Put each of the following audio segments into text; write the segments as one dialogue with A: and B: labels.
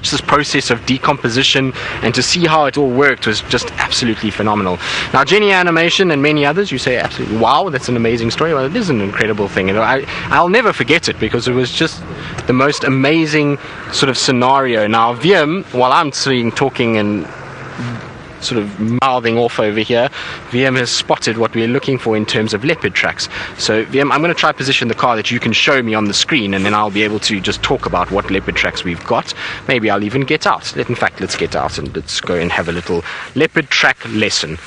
A: watch this process of decomposition and to see how it all worked was just absolutely phenomenal. Now, Jenny Animation and many others, you say absolutely, wow, that's an amazing story. Well, it is an incredible thing, and I'll never forget it because it was just the most amazing sort of scenario. Now, Wiem, while I'm talking and sort of mouthing off over here, VM has spotted what we're looking for in terms of leopard tracks. So VM, I'm going to try position the car that you can show me on the screen, and then I'll be able to just talk about what leopard tracks we've got. Maybe I'll even get out. In fact, let's get out and let's go and have a little leopard track lesson.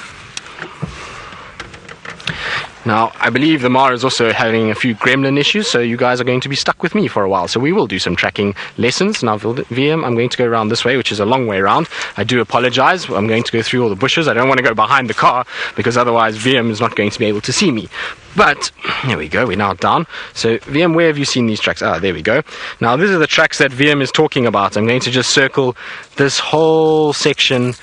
A: Now, I believe the Mara is also having a few gremlin issues, so you guys are going to be stuck with me for a while. So we will do some tracking lessons. Now, VM, I'm going to go around this way, which is a long way around. I do apologize. I'm going to go through all the bushes. I don't want to go behind the car because otherwise VM is not going to be able to see me. But, there we go, we're now down. So, VM, where have you seen these tracks? Ah, there we go. Now, these are the tracks that VM is talking about. I'm going to just circle this whole section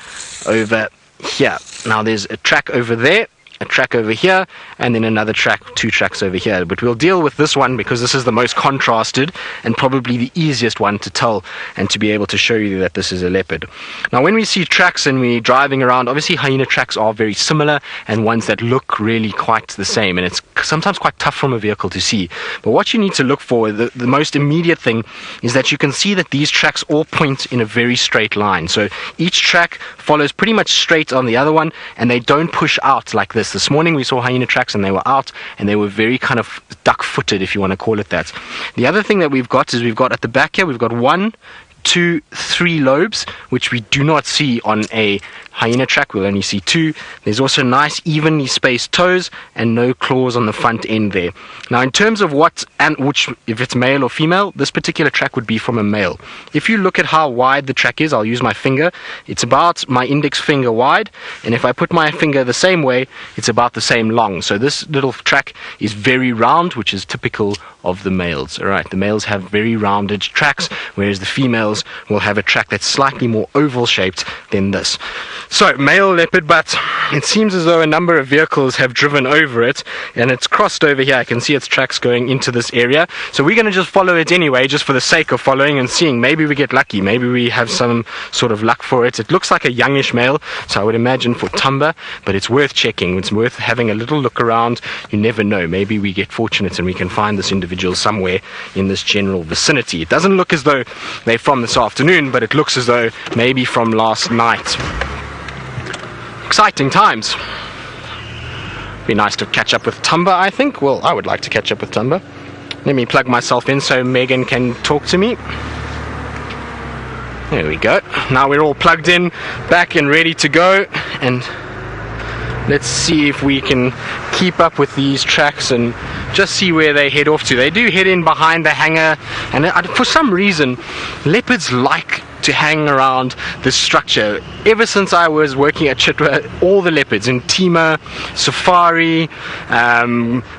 A: over here. Now, there's a track over there, a track over here, and then another track, 2 tracks over here. But we'll deal with this one because this is the most contrasted and probably the easiest one to tell and to be able to show you that this is a leopard. Now, when we see tracks and we're driving around, obviously hyena tracks are very similar and ones that look really quite the same, and it's sometimes quite tough from a vehicle to see. But what you need to look for, the most immediate thing, is that you can see that these tracks all point in a very straight line. So each track follows pretty much straight on the other one, and they don't push out like this. This morning we saw hyena tracks and they were out and they were very kind of duck-footed, if you want to call it that. The other thing that we've got is we've got at the back here, we've got 1, 2, 3 lobes, which we do not see on a hyena track. We'll only see 2. There's also nice evenly spaced toes and no claws on the front end there. Now, in terms of which, if it's male or female, this particular track would be from a male. If you look at how wide the track is, I'll use my finger. It's about my index finger wide, and if I put my finger the same way, it's about the same long. So this little track is very round, which is typical of the males. All right, the males have very rounded tracks, whereas the females will have a track that's slightly more oval shaped than this. So, male leopard, but it seems as though a number of vehicles have driven over it, and it's crossed over here. I can see its tracks going into this area. So we're going to just follow it anyway, just for the sake of following and seeing. Maybe we get lucky. Maybe we have some sort of luck for it. It looks like a youngish male, so I would imagine for Tumba, but it's worth checking. It's worth having a little look around. You never know. Maybe we get fortunate and we can find this individual somewhere in this general vicinity. It doesn't look as though they're from this afternoon, but it looks as though maybe from last night. Exciting times. Be nice to catch up with Tumba, I think. Well, I would like to catch up with Tumba. Let me plug myself in so Megan can talk to me. There we go. Now we're all plugged in, back and ready to go, and let's see if we can keep up with these tracks and just see where they head off to. They do head in behind the hangar, and for some reason leopards like to hang around this structure. Ever since I was working at Chitwa, all the leopards in Tima, Safari,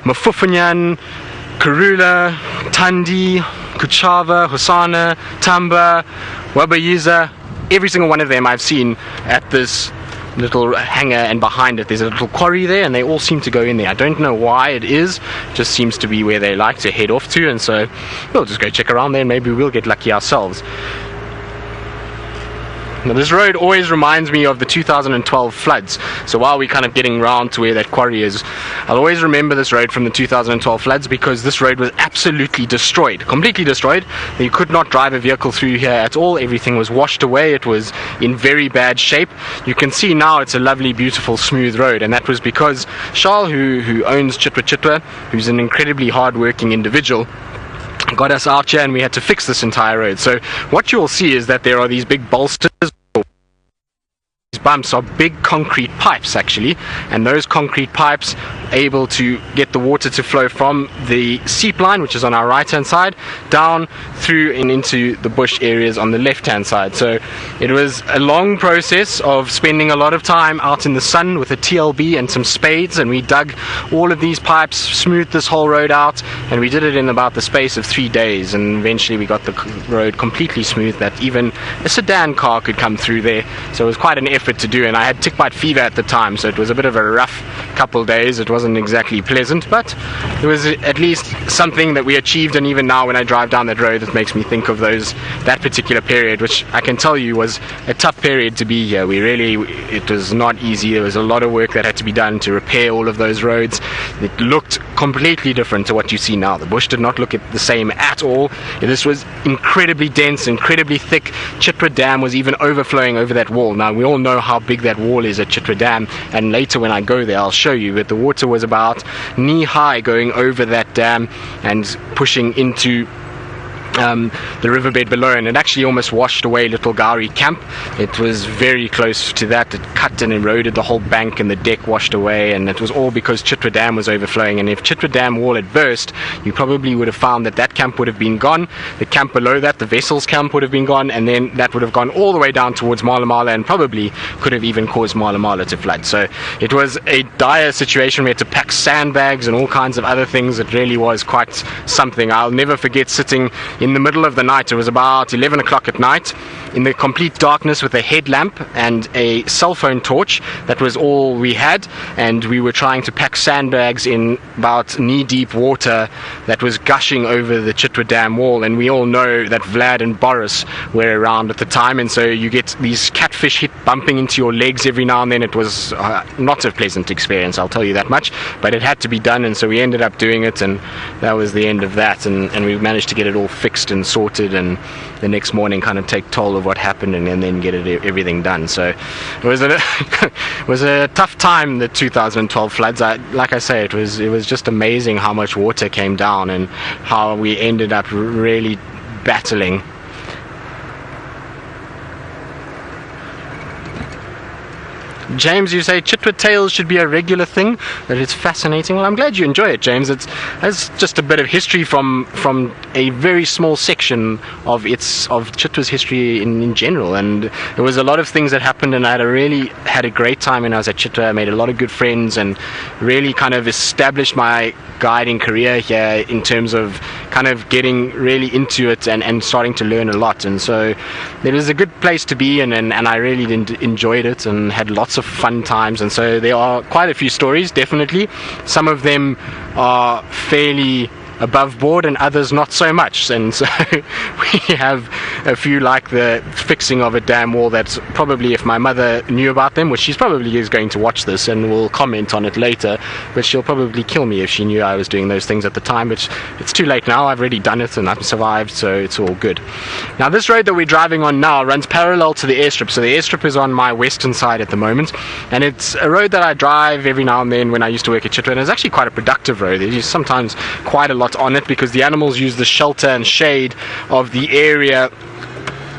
A: Mafufunyan, Karula, Tandi, Kuchava, Hosana, Tamba, Wabayiza, every single one of them I've seen at this little hangar, and behind it there's a little quarry there, and they all seem to go in there. I don't know why it is, just seems to be where they like to head off to, and so we'll just go check around there and maybe we'll get lucky ourselves. Now, this road always reminds me of the 2012 floods, so while we're kind of getting round to where that quarry is, I'll always remember this road from the 2012 floods because this road was absolutely destroyed, completely destroyed. You could not drive a vehicle through here at all. Everything was washed away. It was in very bad shape. You can see now it's a lovely, beautiful, smooth road, and that was because Charles, who owns Chitwa, who's an incredibly hard-working individual, got us out here, and we had to fix this entire road. So what you'll see is that there are these big bolsters. These bumps are big concrete pipes actually, and those concrete pipes able to get the water to flow from the seep line, which is on our right hand side, down through and into the bush areas on the left hand side. So it was a long process of spending a lot of time out in the sun with a TLB and some spades, and we dug all of these pipes, smoothed this whole road out, and we did it in about the space of 3 days, and eventually we got the road completely smooth that even a sedan car could come through there. So it was quite an effort wanted to do, and I had tick bite fever at the time, so it was a bit of a rough couple days. It wasn't exactly pleasant, but it was at least something that we achieved. And even now when I drive down that road, it makes me think of that particular period, which I can tell you was a tough period to be here. It was not easy. There was a lot of work that had to be done to repair all of those roads. It looked completely different to what you see now. The bush did not look the same at all. This was incredibly dense, incredibly thick. Chitwa Dam was even overflowing over that wall. Now we all know how big that wall is at Chitwa Dam, and later when I go there I'll show you, but the water was about knee high going over that dam and pushing into the riverbed below, and it actually almost washed away Little Gowrie Camp. It was very close to that. It cut and eroded the whole bank, and the deck washed away, and it was all because Chitwa Dam was overflowing. And if Chitwa Dam wall had burst, you probably would have found that camp would have been gone. The camp below that, the Vessels camp, would have been gone, and then that would have gone all the way down towards Mala, and probably could have even caused Mala to flood. So it was a dire situation. We had to pack sandbags and all kinds of other things. It really was quite something. I'll never forget sitting in the middle of the night. It was about 11 o'clock at night, in the complete darkness, with a headlamp and a cell phone torch. That was all we had, and we were trying to pack sandbags in about knee-deep water that was gushing over the Chitwa Dam wall. And we all know that Vlad and Boris were around at the time, and so you get these catfish bumping into your legs every now and then. It was not a pleasant experience, I'll tell you that much, but it had to be done, and so we ended up doing it, and that was the end of that. And we managed to get it all fixed and sorted, and the next morning kind of take toll of what happened, and then get everything done. So it was a tough time, the 2012 floods. Like I say, it was just amazing how much water came down and how we ended up really battling. James, you say Chitwa Tales should be a regular thing, that it's fascinating. Well, I'm glad you enjoy it, James. It's just a bit of history from a very small section of Chitwa's history in general. And there was a lot of things that happened, and I really had a great time when I was at Chitwa. I made a lot of good friends and really kind of established my guiding career here in terms of kind of getting really into it and starting to learn a lot. And so it was a good place to be in, and I really enjoyed it and had lots of fun times. And so there are quite a few stories, definitely. Some of them are fairly above board and others not so much, and so we have a few, like the fixing of a dam wall that's probably, if my mother knew about them, which she's probably is going to watch this and will comment on it later, but she'll probably kill me if she knew I was doing those things at the time. But it's too late now. I've already done it and I've survived, so it's all good. Now this road that we're driving on now runs parallel to the airstrip, so the airstrip is on my western side at the moment, and it's a road that I drive every now and then when I used to work at Chitwa, and it's actually quite a productive road. There's sometimes quite a lot on it because the animals use the shelter and shade of the area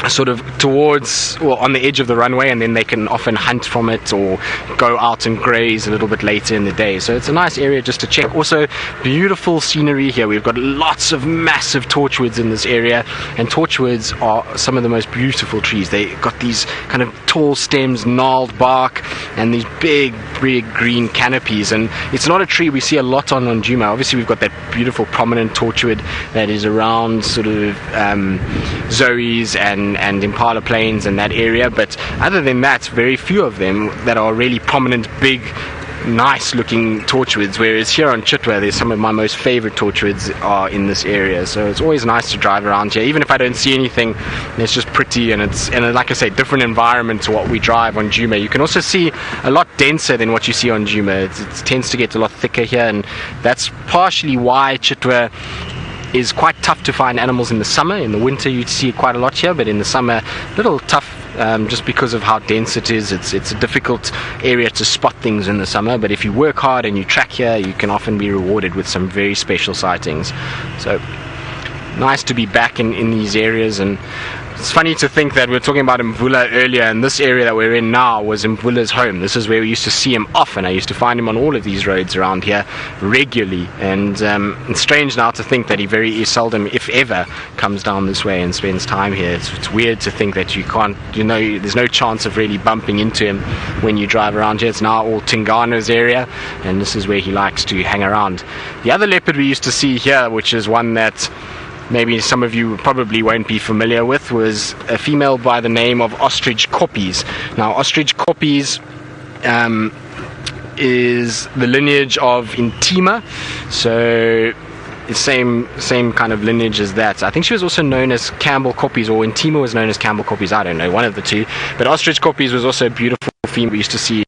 A: sort of on the edge of the runway, and then they can often hunt from it or go out and graze a little bit later in the day. So it's a nice area just to check. Also, beautiful scenery here. We've got lots of massive torchwoods in this area, and torchwoods are some of the most beautiful trees. They got these kind of tall stems, gnarled bark, and these big green canopies. And it's not a tree we see a lot on Djuma. Obviously we've got that beautiful prominent torchwood that is around sort of Zoe's and Impala plains and that area, but other than that, very few of them that are really prominent, big, nice looking torchwoods, whereas here on Chitwa there's some of my most favorite torchwoods are in this area. So it's always nice to drive around here, even if I don't see anything. It's just pretty, and it's like I say, different environment to what we drive on Djuma. You can also see a lot denser than what you see on Djuma. It tends to get a lot thicker here, and that's partially why Chitwa is quite tough to find animals in the summer. In the winter you'd see it quite a lot here, but in the summer a little tough, just because of how dense it is. It's a difficult area to spot things in the summer, but if you work hard and you track here, you can often be rewarded with some very special sightings. So nice to be back in these areas. And it's funny to think that we were talking about Mvula earlier, and this area that we're in now was Mvula's home. This is where we used to see him often. I used to find him on all of these roads around here regularly, and it's strange now to think that he very seldom, if ever, comes down this way and spends time here. It's weird to think that you can't, there's no chance of really bumping into him when you drive around here. It's now all Tingana's area, and this is where he likes to hang around. The other leopard we used to see here, which is one that maybe some of you probably won't be familiar with, was a female by the name of ostrich koppies. Now, ostrich koppies is the lineage of Intima, so same kind of lineage as that. I think she was also known as Campbell Koppies, or Intima was known as Campbell Koppies, I don't know, one of the two. But ostrich koppies was also a beautiful female we used to see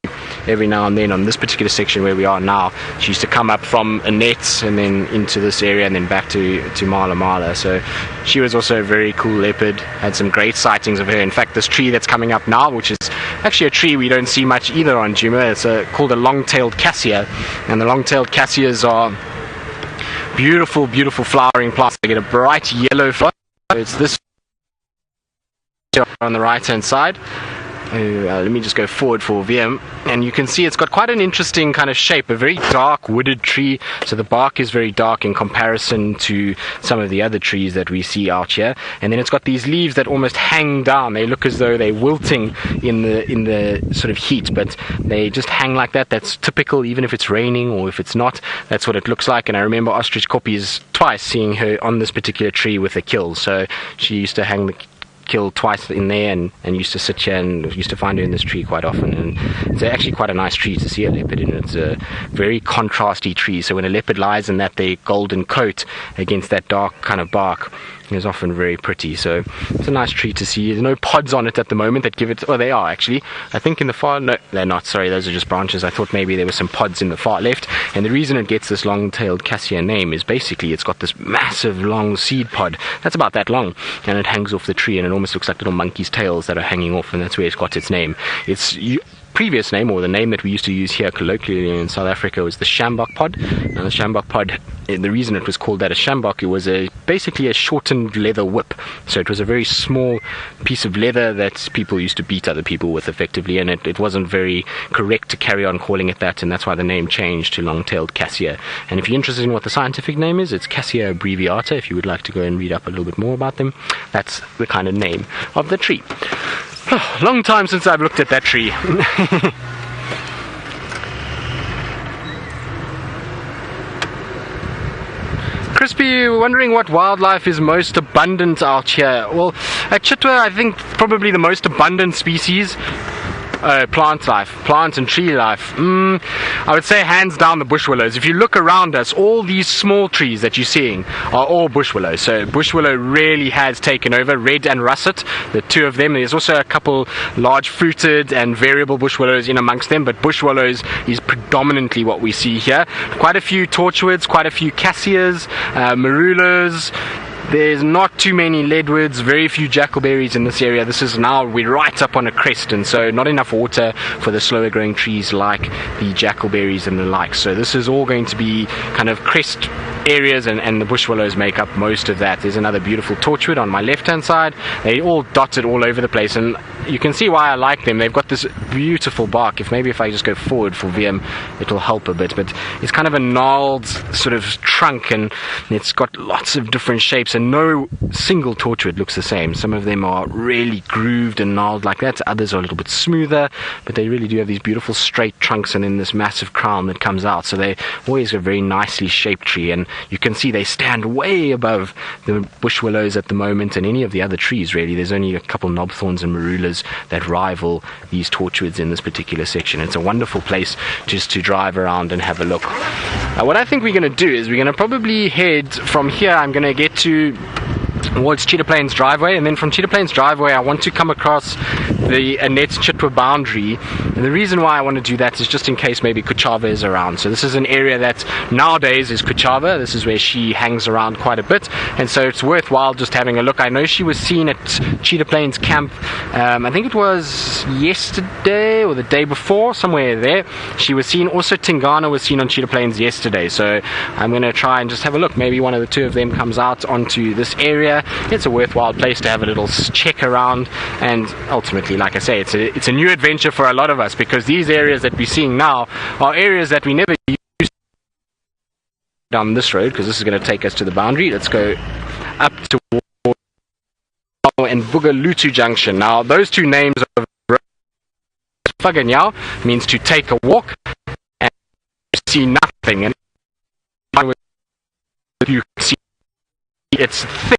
A: every now and then on this particular section where we are now. She used to come up from a net and then into this area and then back to Mala Mala. So she was also a very cool leopard. Had some great sightings of her. In fact, this tree that's coming up now, which is actually a tree we don't see much either on Djuma, it's called a long-tailed cassia, and the long-tailed cassias are beautiful flowering plants. They get a bright yellow flower. It's this on the right hand side. Let me just go forward for VM, and you can see it's got quite an interesting kind of shape, a very dark wooded tree, so the bark is very dark in comparison to some of the other trees that we see out here. And then it's got these leaves that almost hang down. They look as though they're wilting in the sort of heat, but they just hang like that. That's typical, even if it's raining or if it's not. That's what it looks like. And I remember ostrich koppies twice seeing her on this particular tree with a kill. So she used to hang the kill twice in there, and used to sit here and used to find her in this tree quite often. And it's actually quite a nice tree to see a leopard in. It's a very contrasty tree, so when a leopard lies in that, their golden coat against that dark kind of bark is often very pretty. So it's a nice tree to see. There's no pods on it at the moment that give it, oh, they are actually, I think in the far, no, they're not, sorry, those are just branches. I thought maybe there were some pods in the far left. And the reason it gets this long-tailed cassia name is basically it's got this massive long seed pod that's about that long, and it hangs off the tree, and it almost looks like little monkeys' tails that are hanging off, and that's where it's got its name. Its previous name, or the name that we used to use here colloquially in South Africa, was the sjambok pod. Now the sjambok pod, the reason it was called that a sjambok, it was basically a shortened leather whip. So it was a very small piece of leather that people used to beat other people with effectively, and it wasn't very correct to carry on calling it that, and that's why the name changed to long-tailed cassia. And if you're interested in what the scientific name is, it's Cassia abbreviata. If you would like to go and read up a little bit more about them, that's the kind of name of the tree. Long time since I've looked at that tree. Crispy, wondering what wildlife is most abundant out here. Well, at Chitwa, I think probably the most abundant species, plant and tree life. I would say hands down the bush willows. If you look around us, all these small trees that you're seeing are all bush willows. So bush willow really has taken over. Red and russet, the two of them. There's also a couple large fruited and variable bush willows in amongst them, but bush willows is predominantly what we see here. Quite a few torchwoods, quite a few cassias, marulas. There's not too many leadwoods, very few jackalberries in this area. This is now, we're right up on a crest, and so not enough water for the slower growing trees like the jackalberries and the like. So this is all going to be kind of crest areas, and the bush willows make up most of that. There's another beautiful torchwood on my left hand side. They're all dotted all over the place, and you can see why I like them. They've got this beautiful bark. If I just go forward for VM, it'll help a bit, but it's kind of a gnarled sort of trunk, and it's got lots of different shapes, and no single torchwood looks the same. Some of them are really grooved and gnarled like that, others are a little bit smoother, but they really do have these beautiful straight trunks and then this massive crown that comes out. So they always a very nicely shaped tree, and you can see they stand way above the bush willows at the moment and any of the other trees really. There's only a couple knobthorns and marulas that rival these torchwoods in this particular section. It's a wonderful place just to drive around and have a look. What I think we're going to do is we're going to probably head from here. I'm going to get towards Cheetah Plains driveway, and then from Cheetah Plains driveway I want to come across the Annette Chitwa boundary, and the reason why I want to do that is just in case maybe Kuchava is around. So this is an area that nowadays is Kuchava. This is where she hangs around quite a bit, and so it's worthwhile just having a look. I know she was seen at Cheetah Plains camp, I think it was yesterday or the day before, somewhere there. She was seen. Also Tingana was seen on Cheetah Plains yesterday, so I'm going to try and just have a look. Maybe one of the two of them comes out onto this area. It's a worthwhile place to have a little check around, and ultimately, like I say, it's a new adventure for a lot of us, because these areas that we're seeing now are areas that we never used down this road, because this is going to take us to the boundary. Let's go up towards and Bugalutu Junction. Now those two names of Faganyao means to take a walk and see nothing, and you see it's thick.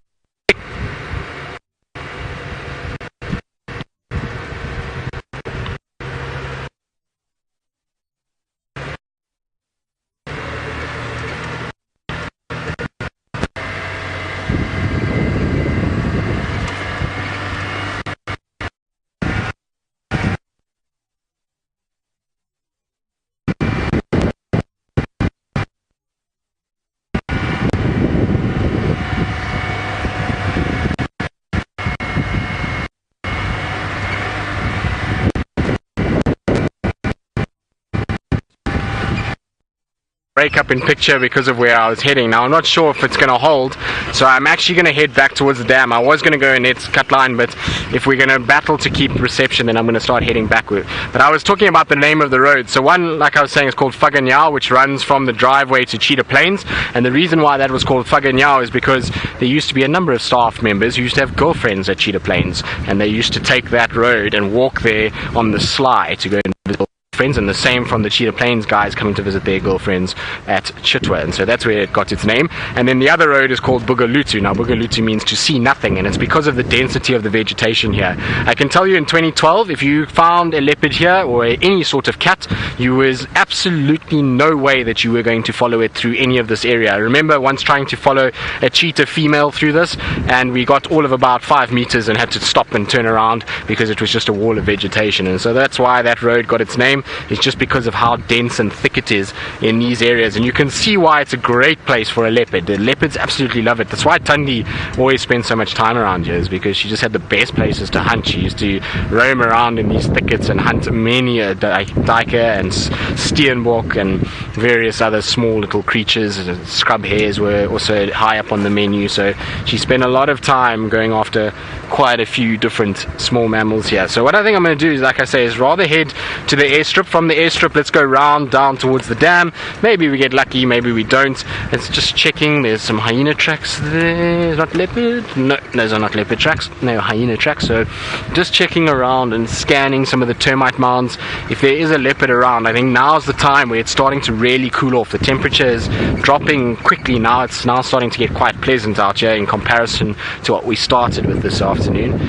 A: break up in picture because of where I was heading. Now I'm not sure if it's going to hold, so I'm actually going to head back towards the dam. I was going to go in its cut line, but if we're going to battle to keep reception, then I'm going to start heading backward. But I was talking about the name of the road. So one, like I was saying, is called Faganyao, which runs from the driveway to Cheetah Plains, and the reason why that was called Faganyao is because there used to be a number of staff members who used to have girlfriends at Cheetah Plains, and they used to take that road and walk there on the sly to go and visit friends, and the same from the Cheetah Plains guys coming to visit their girlfriends at Chitwa, and so that's where it got its name. And then the other road is called Bugalutu. Now Bugalutu means to see nothing, and it's because of the density of the vegetation here. I can tell you in 2012, if you found a leopard here or any sort of cat, you was absolutely no way that you were going to follow it through any of this area. I remember once trying to follow a cheetah female through this, and we got all of about 5 meters and had to stop and turn around because it was just a wall of vegetation. And so that's why that road got its name. It's just because of how dense and thick it is in these areas, and you can see why it's a great place for a leopard. The leopards absolutely love it. That's why Tundi always spends so much time around here, is because she just had the best places to hunt. She used to roam around in these thickets and hunt many duiker and steenbok and various other small little creatures. Scrub hares were also high up on the menu, so she spent a lot of time going after quite a few different small mammals here. So what I think I'm going to do is, like I say, is rather head to the airstrip. From the airstrip, let's go round down towards the dam. Maybe we get lucky, maybe we don't. It's just checking. There's some hyena tracks there. Not leopard? No, those are not leopard tracks. No, hyena tracks. So just checking around and scanning some of the termite mounds. If there is a leopard around, I think now's the time where it's starting to really cool off. The temperature is dropping quickly now. It's now starting to get quite pleasant out here in comparison to what we started with this afternoon.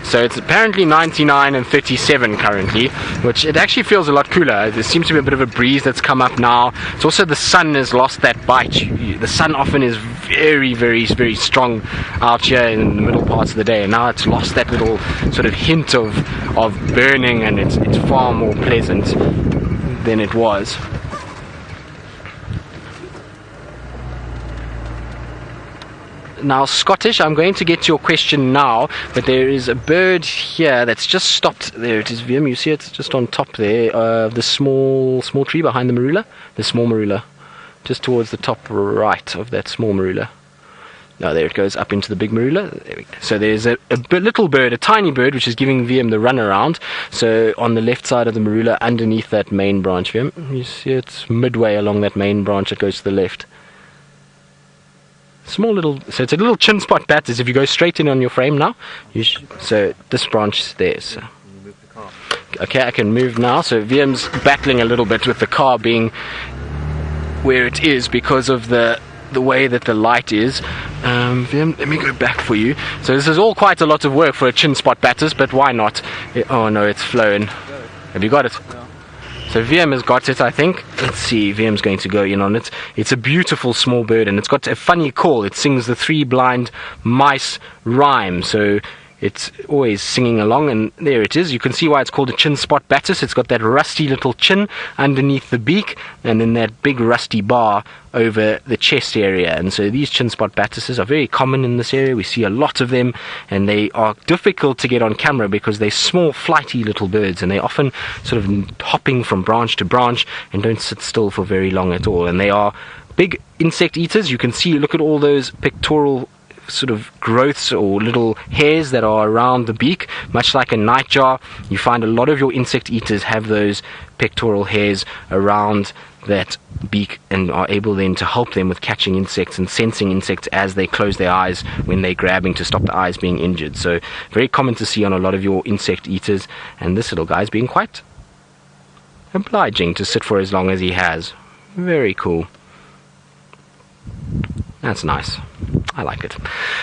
A: So it's apparently 99 and 37 currently, which it actually feels a lot cooler. There seems to be a bit of a breeze that's come up now. It's also the sun has lost that bite. The sun often is very, very, very strong out here in the middle parts of the day, and now it's lost that little sort of hint of burning, and it's far more pleasant than it was. Now, Scottish, I'm going to get to your question now, but there is a bird here that's just stopped. There it is, Vim, you see it just on top there, the small tree behind the marula, the small marula, just towards the top right of that small marula. Now there it goes up into the big marula. There we go. So there's a little bird, a tiny bird, which is giving VM the run around. So on the left side of the marula, underneath that main branch, VM, you see it's midway along that main branch that goes to the left. Small little, so it's a little chin spot Batis. If you go straight in on your frame now, so this branch is there. So. Okay, I can move now. So VM's battling a little bit with the car being where it is because of the way that the light is. VM, let me go back for you. So this is all quite a lot of work for a chin spot Batis, but why not? Oh no, it's flowing. Have you got it? So VM has got it, I think. Let's see, VM's going to go in on it. It's a beautiful small bird, and it's got a funny call. It sings the Three Blind Mice rhyme, so it's always singing along, and there it is. You can see why it's called a chin spot Batis. It's got that rusty little chin underneath the beak, and then that big rusty bar over the chest area. And so these chin spot Batises are very common in this area. We see a lot of them, and they are difficult to get on camera because they're small, flighty little birds, and they're often sort of hopping from branch to branch and don't sit still for very long at all. And they are big insect eaters. You can see, look at all those pectoral sort of growths or little hairs that are around the beak, much like a nightjar. You find a lot of your insect eaters have those pectoral hairs around that beak and are able then to help them with catching insects and sensing insects as they close their eyes when they're grabbing to stop the eyes being injured. So very common to see on a lot of your insect eaters, and this little guy's being quite obliging to sit for as long as he has. Very cool. That's nice. I like it.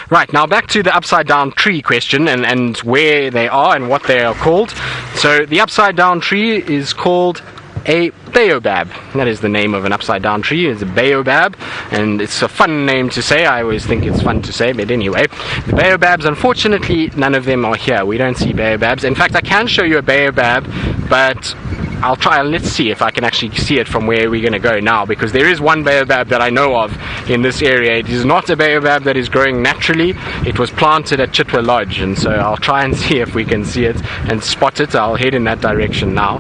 A: Right, now back to the upside down tree question and where they are and what they are called. So the upside down tree is called a baobab. That is the name of an upside down tree. It's a baobab, and it's a fun name to say. I always think it's fun to say, but anyway, the baobabs, unfortunately none of them are here. We don't see baobabs. In fact, I can show you a baobab, but I'll try and let's see if I can actually see it from where we're going to go now, because there is one baobab that I know of in this area. It is not a baobab that is growing naturally. It was planted at Chitwa Lodge, and so I'll try and see if we can see it and spot it. I'll head in that direction now.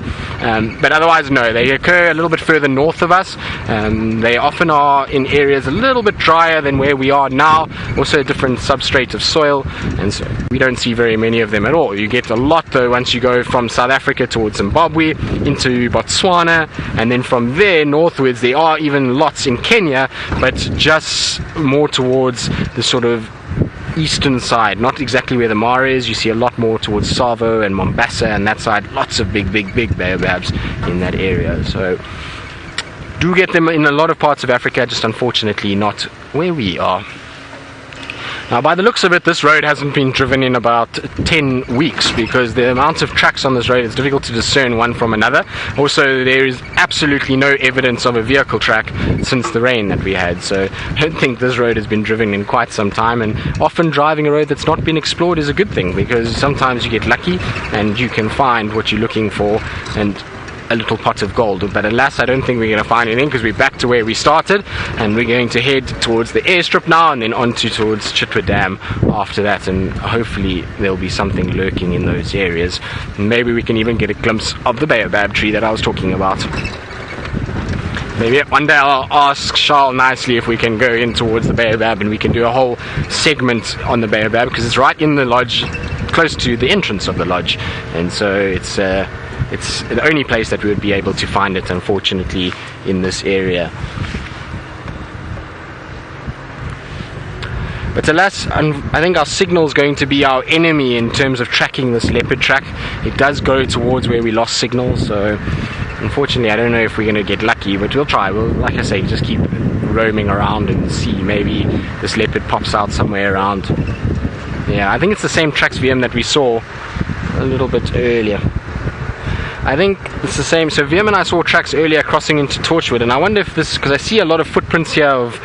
A: But otherwise, no, they occur a little bit further north of us. They often are in areas a little bit drier than where we are now, also a different substrate of soil, and so we don't see very many of them at all. You get a lot though once you go from South Africa towards Zimbabwe into Botswana, and then from there northwards there are even lots in Kenya, but just more towards the sort of eastern side, not exactly where the Mare is. You see a lot more towards Savo and Mombasa and that side, lots of big baobabs in that area. So do get them in a lot of parts of Africa, just unfortunately not where we are. Now, by the looks of it, this road hasn't been driven in about 10 weeks, because the amount of tracks on this road is difficult to discern one from another. Also, there is absolutely no evidence of a vehicle track since the rain that we had, so I don't think this road has been driven in quite some time. And often driving a road that's not been explored is a good thing, because sometimes you get lucky and you can find what you're looking for and a little pot of gold. But alas, I don't think we're going to find anything, because we're back to where we started, and we're going to head towards the airstrip now, and then towards Chitwa Dam after that, and hopefully there'll be something lurking in those areas. Maybe we can even get a glimpse of the baobab tree that I was talking about. Maybe one day I'll ask Charles nicely if we can go in towards the baobab and we can do a whole segment on the baobab, because it's right in the lodge, close to the entrance of the lodge, and so it's the only place that we would be able to find it, unfortunately, in this area. But alas, I think our signal is going to be our enemy in terms of tracking this leopard track. It does go towards where we lost signal, so unfortunately I don't know if we're going to get lucky, but we'll try. We'll, like I say, just keep roaming around and see. Maybe this leopard pops out somewhere around. Yeah, I think it's the same tracks VM that we saw a little bit earlier. I think it's the same. So VM and I saw tracks earlier crossing into Torchwood, and I wonder if this, because I see a lot of footprints here of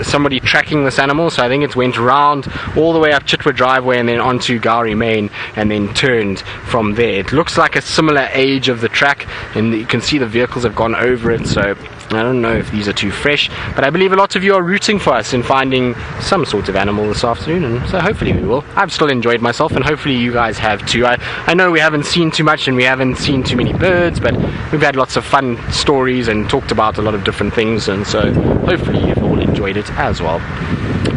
A: somebody tracking this animal, so I think it went round all the way up Chitwa driveway and then onto Gowrie Main and then turned from there. It looks like a similar age of the track, and you can see the vehicles have gone over it, so I don't know if these are too fresh, but I believe a lot of you are rooting for us in finding some sort of animal this afternoon, and so hopefully we will. I've still enjoyed myself, and hopefully you guys have too. I know we haven't seen too much and we haven't seen too many birds, but we've had lots of fun stories and talked about a lot of different things, and so hopefully you've all enjoyed it as well.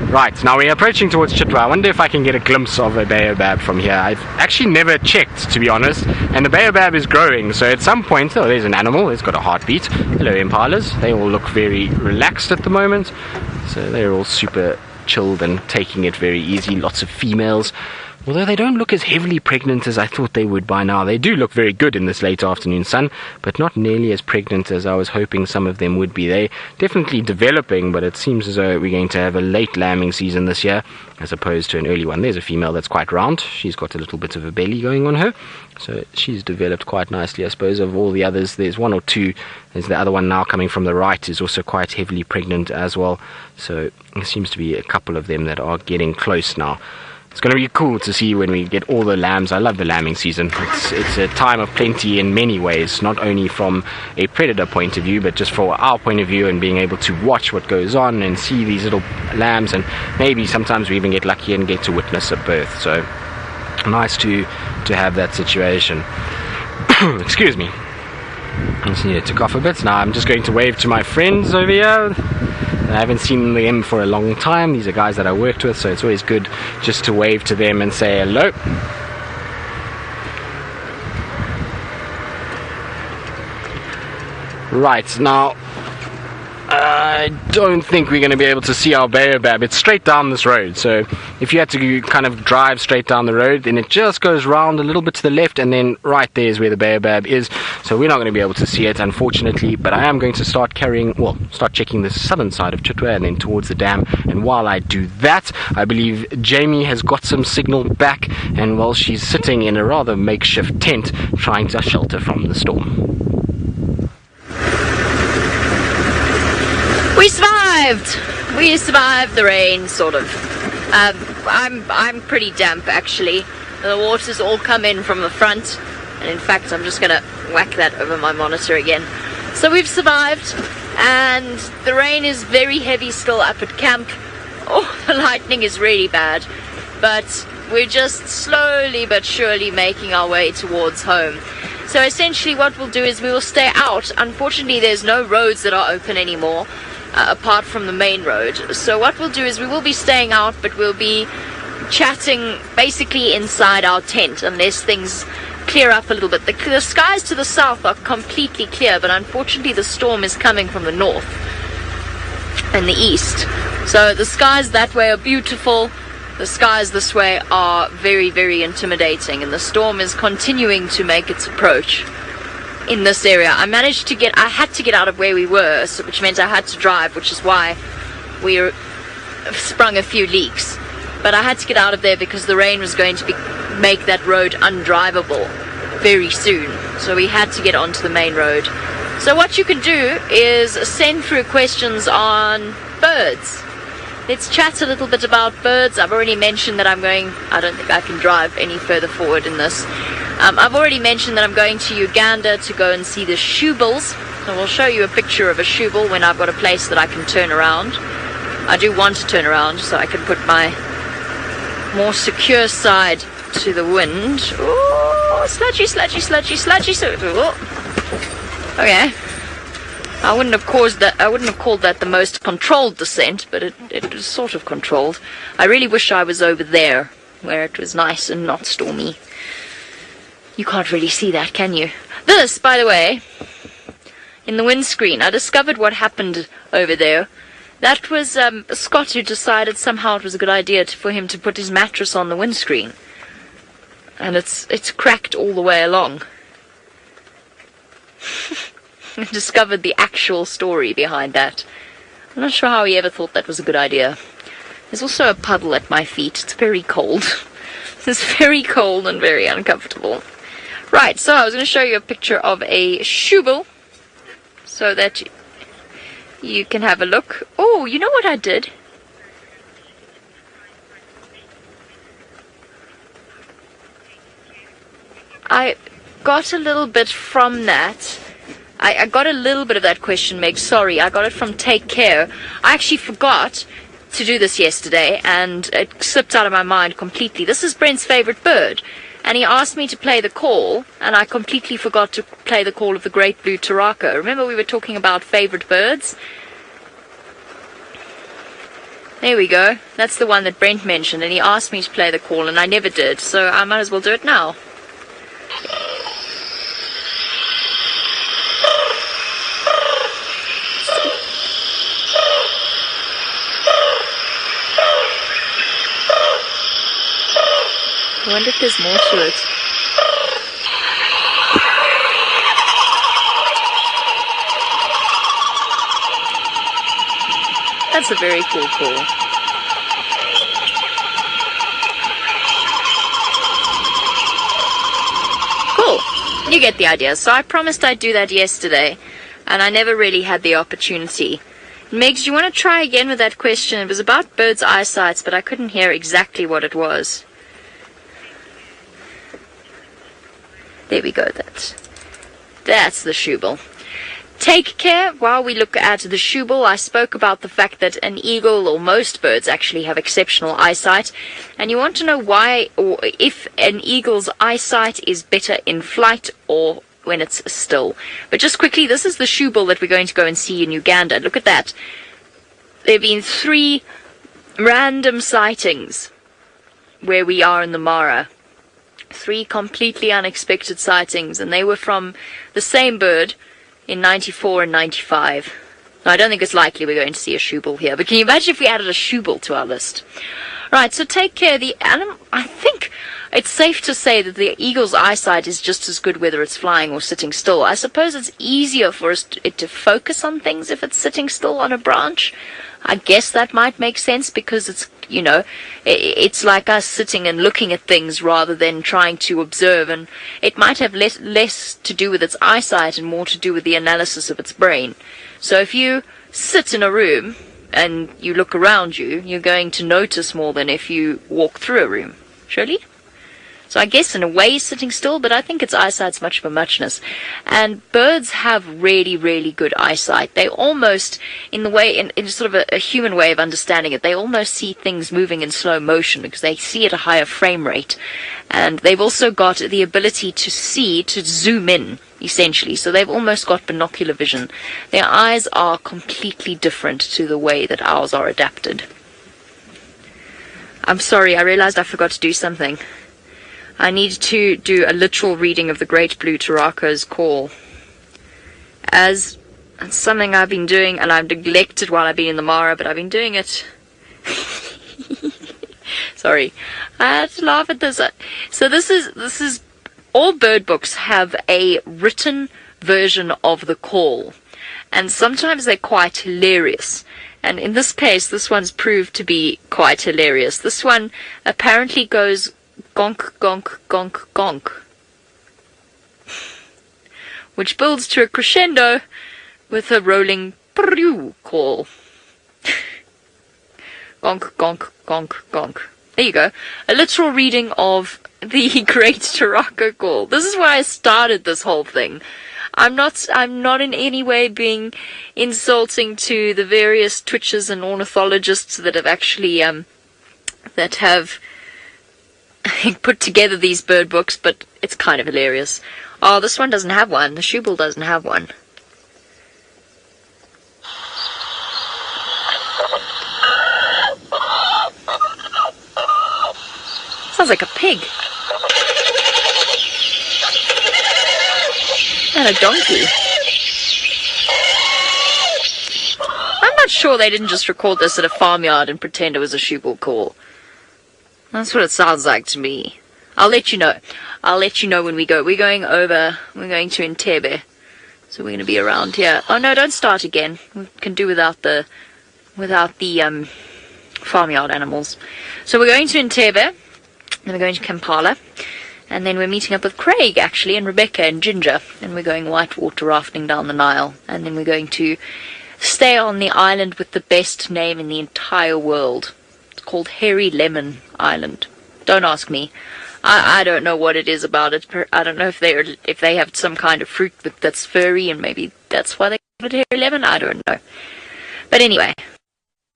A: Right, now we're approaching towards Chitwa. I wonder if I can get a glimpse of a baobab from here. I've actually never checked, to be honest, and the baobab is growing, so at some point, oh, there's an animal, it's got a heartbeat. Hello, Impalas. They all look very relaxed at the moment, so they're all super chilled and taking it very easy. Lots of females, although they don't look as heavily pregnant as I thought they would by now. They do look very good in this late afternoon sun, but not nearly as pregnant as I was hoping some of them would be. They're definitely developing, but it seems as though we're going to have a late lambing season this year as opposed to an early one. There's a female that's quite round. She's got a little bit of a belly going on her, so she's developed quite nicely. I suppose of all the others, there's one or two. There's the other one now coming from the right, is also quite heavily pregnant as well, so there seems to be a couple of them that are getting close now. It's going to be cool to see when we get all the lambs. I love the lambing season. It's a time of plenty in many ways, not only from a predator point of view, but just for our point of view and being able to watch what goes on and see these little lambs, and maybe sometimes we even get lucky and get to witness a birth. So nice to have that situation. Excuse me. I just need to cough a bit. Now I'm just going to wave to my friends over here. I haven't seen them for a long time. These are guys that I worked with, so it's always good just to wave to them and say hello. Right, now I don't think we're going to be able to see our baobab. It's straight down this road, so if you had to kind of drive straight down the road, then it just goes round a little bit to the left, and then right there is where the baobab is. So we're not going to be able to see it, unfortunately, but I am going to start checking the southern side of Chitwa and then towards the dam. And while I do that, I believe Jamie has got some signal back, and while she's sitting in a rather makeshift tent trying to shelter from the storm.
B: We survived! We survived the rain, sort of. I'm pretty damp, actually. The water's all come in from the front, And in fact, I'm just going to whack that over my monitor again. So we've survived, and the rain is very heavy still up at camp. Oh, the lightning is really bad, but we're just slowly but surely making our way towards home. So essentially what we'll do is we will stay out. Unfortunately, there's no roads that are open anymore, apart from the main road. So what we'll do is we will be staying out, but we'll be chatting basically inside our tent, unless things clear up a little bit. The skies to the south are completely clear, but unfortunately the storm is coming from the north and the east. So the skies that way are beautiful. The skies this way are very, very intimidating, and the storm is continuing to make its approach in this area. I had to get out of where we were, which meant I had to drive, which is why we sprung a few leaks. But I had to get out of there because the rain was going to make that road undrivable very soon. So we had to get onto the main road. So what you can do is send through questions on birds. Let's chat a little bit about birds. I've already mentioned that I don't think I can drive any further forward in this. I've already mentioned that I'm going to Uganda to go and see the shoebulls. So we'll show you a picture of a shoebull when I've got a place that I can turn around. I do want to turn around so I can put my more secure side to the wind. Oh, sludgy. Okay. I wouldn't have called that the most controlled descent, but it was sort of controlled. I really wish I was over there, where it was nice and not stormy. You can't really see that, can you? This, by the way, in the windscreen, I discovered what happened over there. That was Scott who decided somehow it was a good idea for him to put his mattress on the windscreen. And it's cracked all the way along. I discovered the actual story behind that. I'm not sure how he ever thought that was a good idea. There's also a puddle at my feet. It's very cold. It's very cold and very uncomfortable. Right, so I was going to show you a picture of a shoebull so that you can have a look. Oh, you know what I did? I got a little bit from that. I got a little bit of that question, Meg. Sorry, I got it from Take Care. I actually forgot to do this yesterday, and it slipped out of my mind completely. This is Brent's favorite bird, and he asked me to play the call, and I completely forgot to play the call of the great blue turaka. Remember we were talking about favorite birds? There we go. That's the one that Brent mentioned, and he asked me to play the call, and I never did, so I might as well do it now. I wonder if there's more to it. That's a very cool call. Cool. You get the idea. So I promised I'd do that yesterday, and I never really had the opportunity. Megs, do you want to try again with that question? It was about birds' eyesight, but I couldn't hear exactly what it was. There we go, that's the shoebull. Take care. While we look at the shoebull, I spoke about the fact that an eagle, or most birds actually, have exceptional eyesight. And you want to know why, or if an eagle's eyesight is better in flight or when it's still. But just quickly, this is the shoebull that we're going to go and see in Uganda. Look at that. There have been 3 random sightings where we are in the Mara. 3 completely unexpected sightings, and they were from the same bird in 94 and 95. Now, I don't think it's likely we're going to see a shoebull here, but can you imagine if we added a shoebull to our list? Right, so take care. The animal, I think it's safe to say that the eagle's eyesight is just as good whether it's flying or sitting still. I suppose it's easier for it to focus on things if it's sitting still on a branch. I guess that might make sense because it's, you know, it's like us sitting and looking at things rather than trying to observe, and it might have less to do with its eyesight and more to do with the analysis of its brain. So if you sit in a room and you look around you, you're going to notice more than if you walk through a room. Surely? So I guess in a way he's sitting still, but I think its eyesight's much of a muchness. And birds have really, really good eyesight. They almost, in the way, in sort of a human way of understanding it, they almost see things moving in slow motion because they see at a higher frame rate. And they've also got the ability to see, to zoom in, essentially. So they've almost got binocular vision. Their eyes are completely different to the way that ours are adapted. I'm sorry, I realized I forgot to do something. I need to do a literal reading of the Great Blue Turaco's call. As it's something I've been doing, and I've neglected while I've been in the Mara, but I've been doing it. Sorry, I had to laugh at this. So this is all bird books have a written version of the call, and sometimes they're quite hilarious. And in this case, this one's proved to be quite hilarious. This one apparently goes gonk, gonk, gonk, gonk, which builds to a crescendo with a rolling prrroo call. Gonk, gonk, gonk, gonk. There you go. A literal reading of the Great Turaco call. This is why I started this whole thing. I'm not in any way being insulting to the various twitchers and ornithologists that have actually that have put together these bird books, but it's kind of hilarious. Oh, this one doesn't have one. The shoebull doesn't have one. Sounds like a pig. And a donkey. I'm not sure they didn't just record this at a farmyard and pretend it was a shoebull call. That's what it sounds like to me. I'll let you know. I'll let you know when we go. We're going to Entebbe. So we're going to be around here. Oh no, don't start again. We can do without the farmyard animals. So we're going to Entebbe. Then we're going to Kampala. And then we're meeting up with Craig, actually, and Rebecca and Ginger. And we're going whitewater rafting down the Nile. And then we're going to stay on the island with the best name in the entire world. It's called Hare Lemon Island. Don't ask me. I don't know what it is about it. I don't know if they have some kind of fruit that's furry, and maybe that's why they call it Hare Lemon. I don't know. But anyway,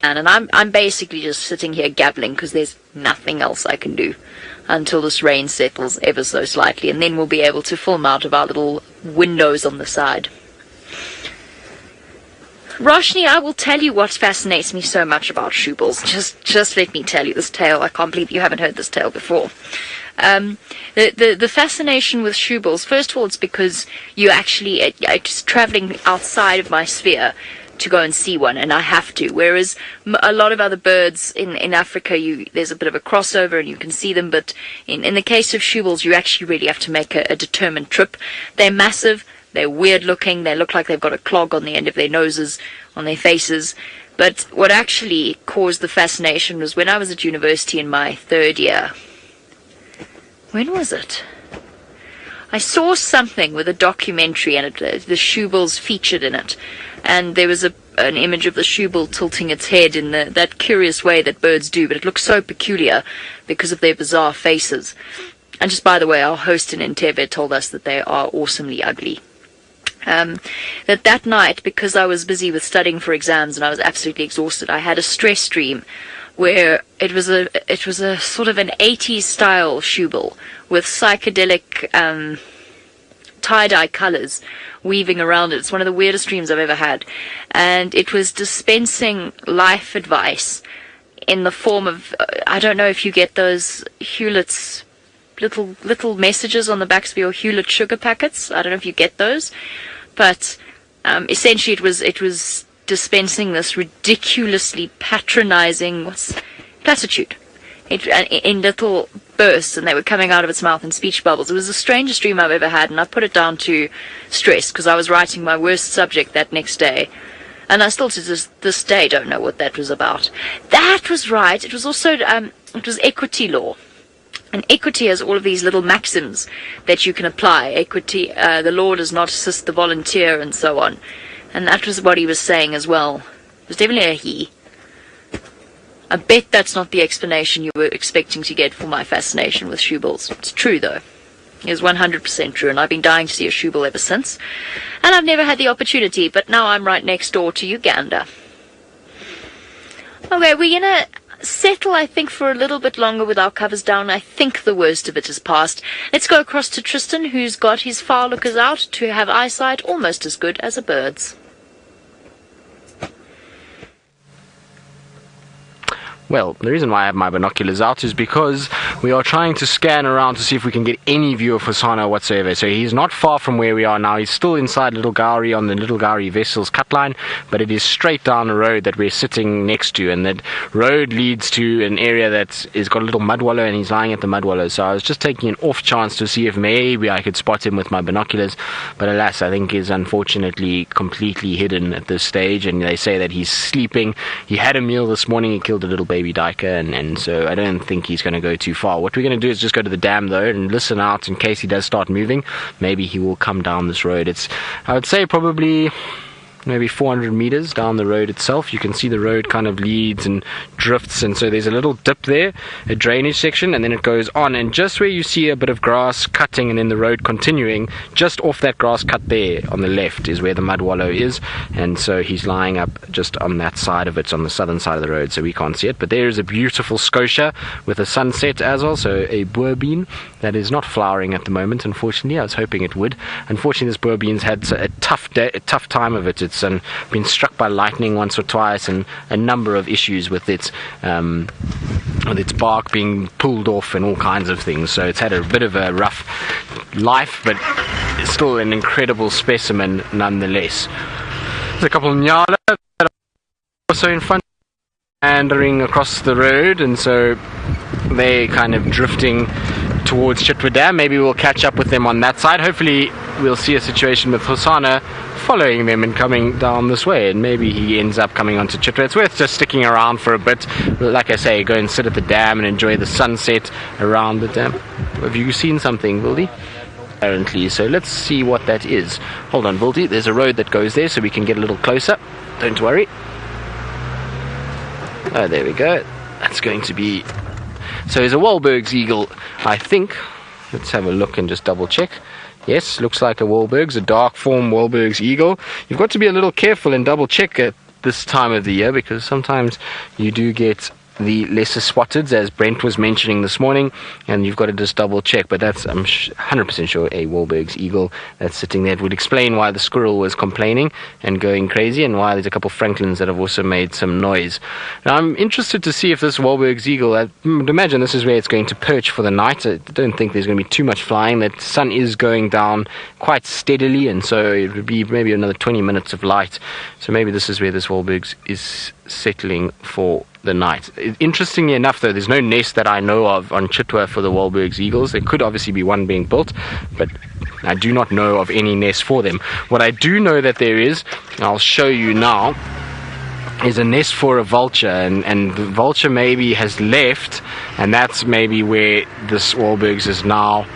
B: and I'm basically just sitting here gabbling because there's nothing else I can do until this rain settles ever so slightly, and then we'll be able to film out of our little windows on the side. Roshni, I will tell you what fascinates me so much about shoebulls. Just let me tell you this tale. I can't believe you haven't heard this tale before. The fascination with shoebulls, first of all, it's because you actually just traveling outside of my sphere to go and see one, and I have to. Whereas a lot of other birds in Africa, there's a bit of a crossover and you can see them, but in the case of shoebulls, you actually really have to make a determined trip. They're massive, they're weird looking, they look like they've got a clog on the end of their noses, on their faces. But what actually caused the fascination was when I was at university in my third year. When was it? I saw something with a documentary, and the shoebulls featured in it. And there was an image of the shoebull tilting its head in that curious way that birds do, but it looks so peculiar because of their bizarre faces. And just by the way, our host in Entebbe told us that they are awesomely ugly. That night, because I was busy with studying for exams and I was absolutely exhausted, I had a stress dream where it was a sort of an 80s style shoebull with psychedelic tie-dye colors weaving around it. It's one of the weirdest dreams I've ever had, and it was dispensing life advice in the form of I don't know if you get those Hewlett's little messages on the backs of your Hewlett sugar packets. I don't know if you get those, but essentially it was dispensing this ridiculously patronizing platitude in little bursts, and they were coming out of its mouth in speech bubbles. It was the strangest dream I've ever had, and I put it down to stress because I was writing my worst subject that next day, and I still to this day don't know what that was about. That was right. It was also it was equity law. And equity has all of these little maxims that you can apply. Equity, the law does not assist the volunteer, and so on. And that was what he was saying as well. It was definitely a he. I bet that's not the explanation you were expecting to get for my fascination with shoebills. It's true, though. It's 100% true, and I've been dying to see a shoebill ever since. And I've never had the opportunity, but now I'm right next door to Uganda. Okay, we're gonna settle, I think, for a little bit longer with our covers down. I think the worst of it is past. Let's go across to Tristan, who's got his far lookers out to have eyesight almost as good as a bird's.
A: Well, the reason why I have my binoculars out is because we are trying to scan around to see if we can get any view of Hosana whatsoever. So he's not far from where we are now. He's still inside Little Gowrie on the Little Gowrie vessel's cut line, but it is straight down the road that we're sitting next to, and that road leads to an area that is got a little mud wallow, and he's lying at the mud wallow. So I was just taking an off chance to see if maybe I could spot him with my binoculars, but alas, I think he's unfortunately completely hidden at this stage, and they say that he's sleeping. He had a meal this morning. He killed a little baby duiker, and so I don't think he's going to go too far. What we're going to do is just go to the dam though and listen out in case he does start moving. Maybe he will come down this road. It's, I would say, probably maybe 400 meters down the road itself. You can see the road kind of leads and drifts, and so there's a little dip there, a drainage section, and then it goes on, and just where you see a bit of grass cutting and then the road continuing, just off that grass cut there on the left is where the mud wallow is, and so he's lying up just on that side of it, on the southern side of the road, so we can't see it. But there is a beautiful scotia with a sunset as well, so a boerbean that is not flowering at the moment, unfortunately. I was hoping it would. Unfortunately, this boerbean's had a tough time of it. It's been struck by lightning once or twice, and a number of issues with its bark being pulled off and all kinds of things. So it's had a bit of a rough life, but it's still an incredible specimen nonetheless. There's a couple of Nyalas that are also in front, wandering across the road, and so they're kind of drifting towards Chitwa Dam. Maybe we'll catch up with them on that side. Hopefully we'll see a situation with Hosana following them and coming down this way, and maybe he ends up coming onto Chitwa. It's worth just sticking around for a bit. Like I say, go and sit at the dam and enjoy the sunset around the dam. Have you seen something, Wildy? Apparently, so let's see what that is. Hold on, Wildy, there's a road that goes there so we can get a little closer. Don't worry. Oh, there we go. That's going to be... So there's a Wahlberg's eagle, I think. Let's have a look and just double check. Yes, looks like a Wahlberg's, a dark form Wahlberg's eagle. You've got to be a little careful and double check at this time of the year, because sometimes you do get the lesser spotteds, as Brent was mentioning this morning, and you've got to just double check. But that's, I'm 100% sure, a Wahlberg's eagle that's sitting there. It would explain why the squirrel was complaining and going crazy, and why there's a couple of Franklins that have also made some noise. Now I'm interested to see if this Wahlberg's eagle, I would imagine this is where it's going to perch for the night. I don't think there's going to be too much flying. The sun is going down quite steadily, and so it would be maybe another 20 minutes of light. So maybe this is where this Wahlberg's is settling for the night. Interestingly enough, though, there's no nest that I know of on Chitwa for the Wahlberg's eagles. There could obviously be one being built, but I do not know of any nest for them. What I do know that there is, and I'll show you now, is a nest for a vulture, and the vulture maybe has left, and that's maybe where this Wahlberg's is now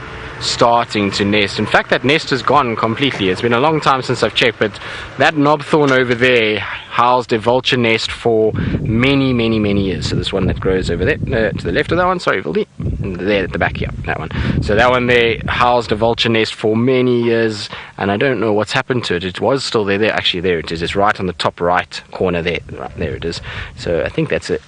A: starting to nest. In fact, that nest has gone completely. It's been a long time since I've checked, but that knobthorn over there housed a vulture nest for many years. So this one that grows over there, to the left of that one, sorry, Vildy, there at the back here, that one. So that one there housed a vulture nest for many years, and I don't know what's happened to it. It was still there. Actually, there it is. It's right on the top right corner there. Right, there it is. So I think that's a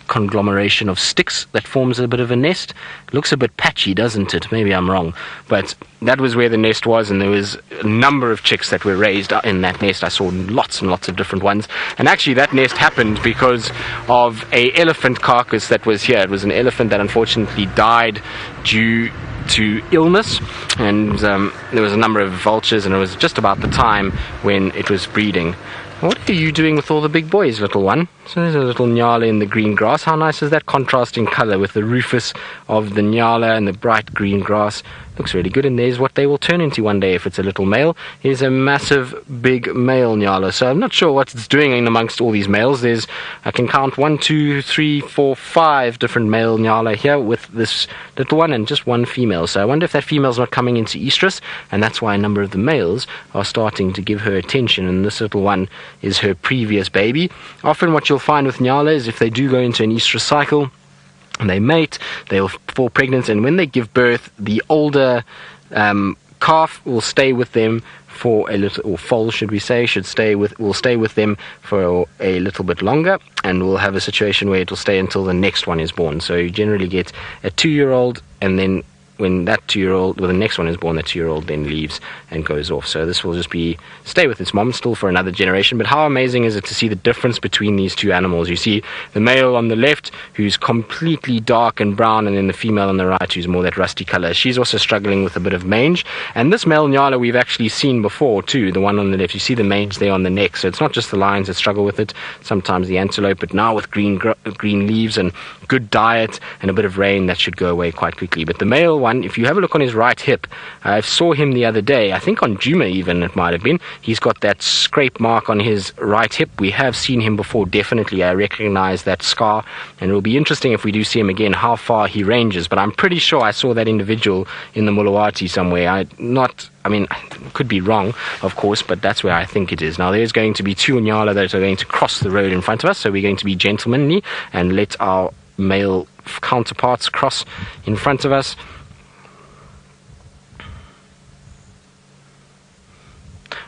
A: conglomeration of sticks that forms a bit of a nest. Looks a bit patchy, doesn't it? Maybe I'm wrong, but that was where the nest was, and there was a number of chicks that were raised in that nest. I saw lots and lots of different ones, and actually that nest happened because of a elephant carcass that was here. It was an elephant that unfortunately died due to illness, and there was a number of vultures, and it was just about the time when it was breeding. What are you doing with all the big boys, little one? So there's a little Nyala in the green grass. How nice is that contrasting colour with the rufus of the Nyala and the bright green grass? Looks really good, and there's what they will turn into one day if it's a little male. Here's a massive big male Nyala. So I'm not sure what it's doing in amongst all these males. I can count 1, 2, 3, 4, 5 different male Nyala here with this little one, and just one female. So I wonder if that female's not coming into estrus, and that's why a number of the males are starting to give her attention, and this little one is her previous baby. Often what you'll you'll find with Nyala is if they do go into an estrus cycle and they mate, they'll fall pregnant, and when they give birth, the older calf will stay with them for a little, or foal should we say, will stay with them for a little bit longer, and we'll have a situation where it will stay until the next one is born. So you generally get a 2-year-old, and then when that 2-year-old, well, the next one is born, that 2-year-old then leaves and goes off. So this will just stay with its mom still for another generation. But how amazing is it to see the difference between these two animals? You see the male on the left, who's completely dark and brown, and then the female on the right, who's more that rusty color. She's also struggling with a bit of mange. And this male Nyala we've actually seen before too, the one on the left. You see the mange there on the neck. So it's not just the lions that struggle with it, sometimes the antelope, but now with green leaves and good diet and a bit of rain, that should go away quite quickly. But the male one, if you have a look on his right hip, I saw him the other day, I think on Djuma even it might have been, he's got that scrape mark on his right hip. We have seen him before, definitely. I recognize that scar, and it will be interesting if we do see him again how far he ranges. But I'm pretty sure I saw that individual in the Mulawati somewhere. I could be wrong, of course, but that's where I think it is. Now there's going to be two Nyala that are going to cross the road in front of us, so we're going to be gentlemanly and let our male counterparts cross in front of us.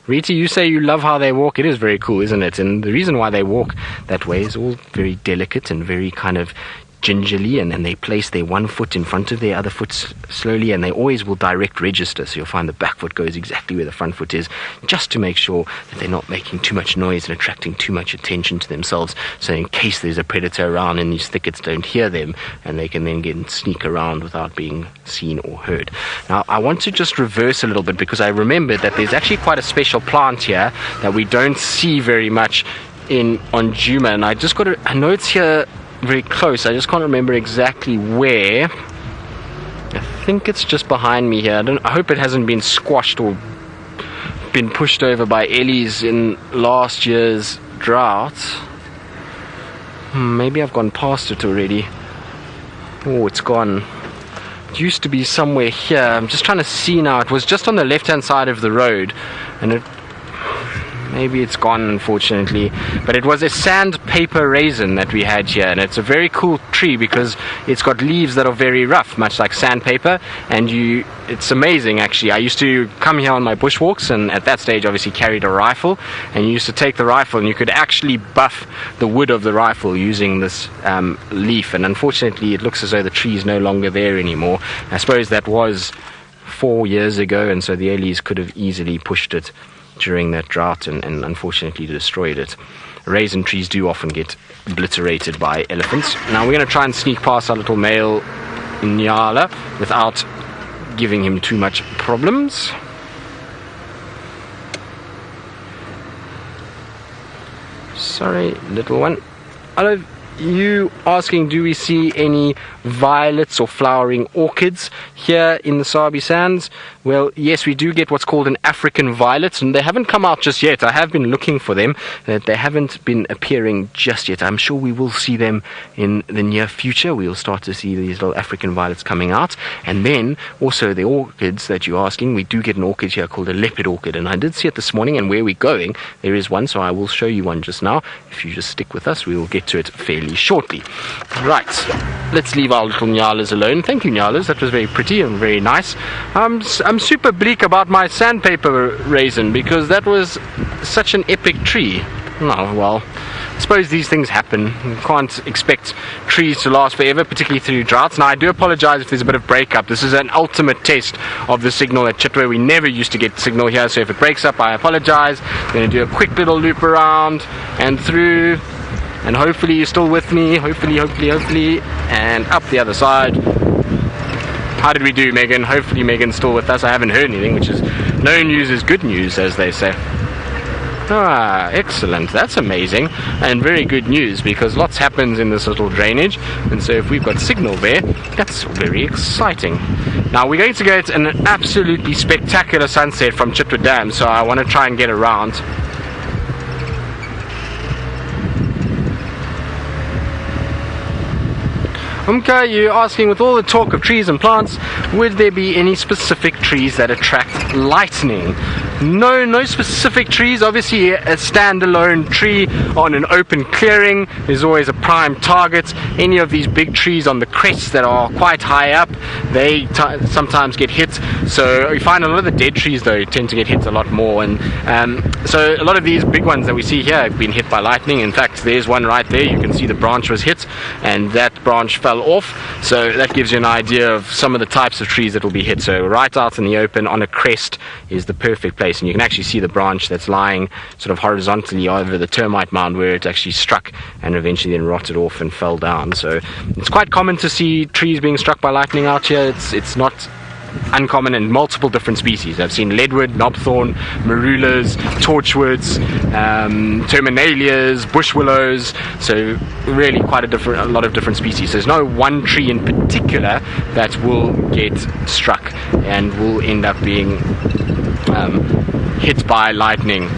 A: Rita, you say you love how they walk. It is very cool, isn't it? And the reason why they walk that way is all very delicate and very kind of gingerly, and then they place their one foot in front of their other foot slowly, and they always will direct register. So you'll find the back foot goes exactly where the front foot is, just to make sure that they're not making too much noise and attracting too much attention to themselves. So in case there's a predator around and these thickets don't hear them, and they can then get and sneak around without being seen or heard. Now I want to just reverse a little bit, because I remembered that there's actually quite a special plant here that we don't see very much on Djuma, and I know it's here very close. I just can't remember exactly where. I think it's just behind me here. I hope it hasn't been squashed or been pushed over by ellies in last year's drought. Maybe I've gone past it already. Oh, it's gone. It used to be somewhere here. I'm just trying to see now. It was just on the left hand side of the road, and maybe it's gone, unfortunately. But it was a sandpaper raisin that we had here, and it's a very cool tree because it's got leaves that are very rough, much like sandpaper. And it's amazing, actually. I used to come here on my bushwalks, and at that stage obviously carried a rifle, and you used to take the rifle and you could actually buff the wood of the rifle using this leaf. And unfortunately it looks as though the tree is no longer there anymore. I suppose that was 4 years ago, and so the ellies could have easily pushed it during that drought and unfortunately destroyed it. Raisin trees do often get obliterated by elephants. Now we're going to try and sneak past our little male Nyala without giving him too much problems. Sorry, little one. Hello. You asking, do we see any violets or flowering orchids here in the Sabi Sands? Well, yes, we do get what's called an African violet, and they haven't come out just yet. I have been looking for them. They haven't been appearing just yet. I'm sure we will see them in the near future. We'll start to see these little African violets coming out. And then also the orchids that you're asking, we do get an orchid here called a leopard orchid, and I did see it this morning, and where we're going there is one, so I will show you one just now. If you just stick with us, we will get to it fairly shortly. Right, let's leave our little Nyalas alone. Thank you, Nyalas, that was very pretty and very nice. I'm super bleak about my sandpaper raisin because that was such an epic tree. Oh well, I suppose these things happen. You can't expect trees to last forever, particularly through droughts. Now I do apologize if there's a bit of breakup. This is an ultimate test of the signal at Chitwa. We never used to get signal here, so if it breaks up I apologize. I'm going to do a quick little loop around and through, and hopefully you're still with me. Hopefully, and up the other side. How did we do, Megan? Hopefully Megan's still with us. I haven't heard anything, which is no news is good news, as they say. Ah, excellent. That's amazing and very good news, because lots happens in this little drainage, and so if we've got signal there, that's very exciting. Now we're going to get an absolutely spectacular sunset from Chitwa Dam, so I want to try and get around. Okay, you're asking, with all the talk of trees and plants, would there be any specific trees that attract lightning? No specific trees. Obviously, a standalone tree on an open clearing is always a prime target. Any of these big trees on the crests that are quite high up, they sometimes get hit. So you find a lot of the dead trees, though, tend to get hit a lot more. And so a lot of these big ones that we see here have been hit by lightning. In fact, there's one right there. You can see the branch was hit, and that branch fell off. So that gives you an idea of some of the types of trees that will be hit. So right out in the open on a crest is the perfect place, and you can actually see the branch that's lying sort of horizontally over the termite mound where it actually struck and eventually then rotted off and fell down. So it's quite common to see trees being struck by lightning out here. It's not uncommon in multiple different species. I've seen leadwood, knobthorn, marulas, torchwoods, terminalias, bush willows, so really quite a lot of different species. There's no one tree in particular that will get struck and will end up being hit by lightning.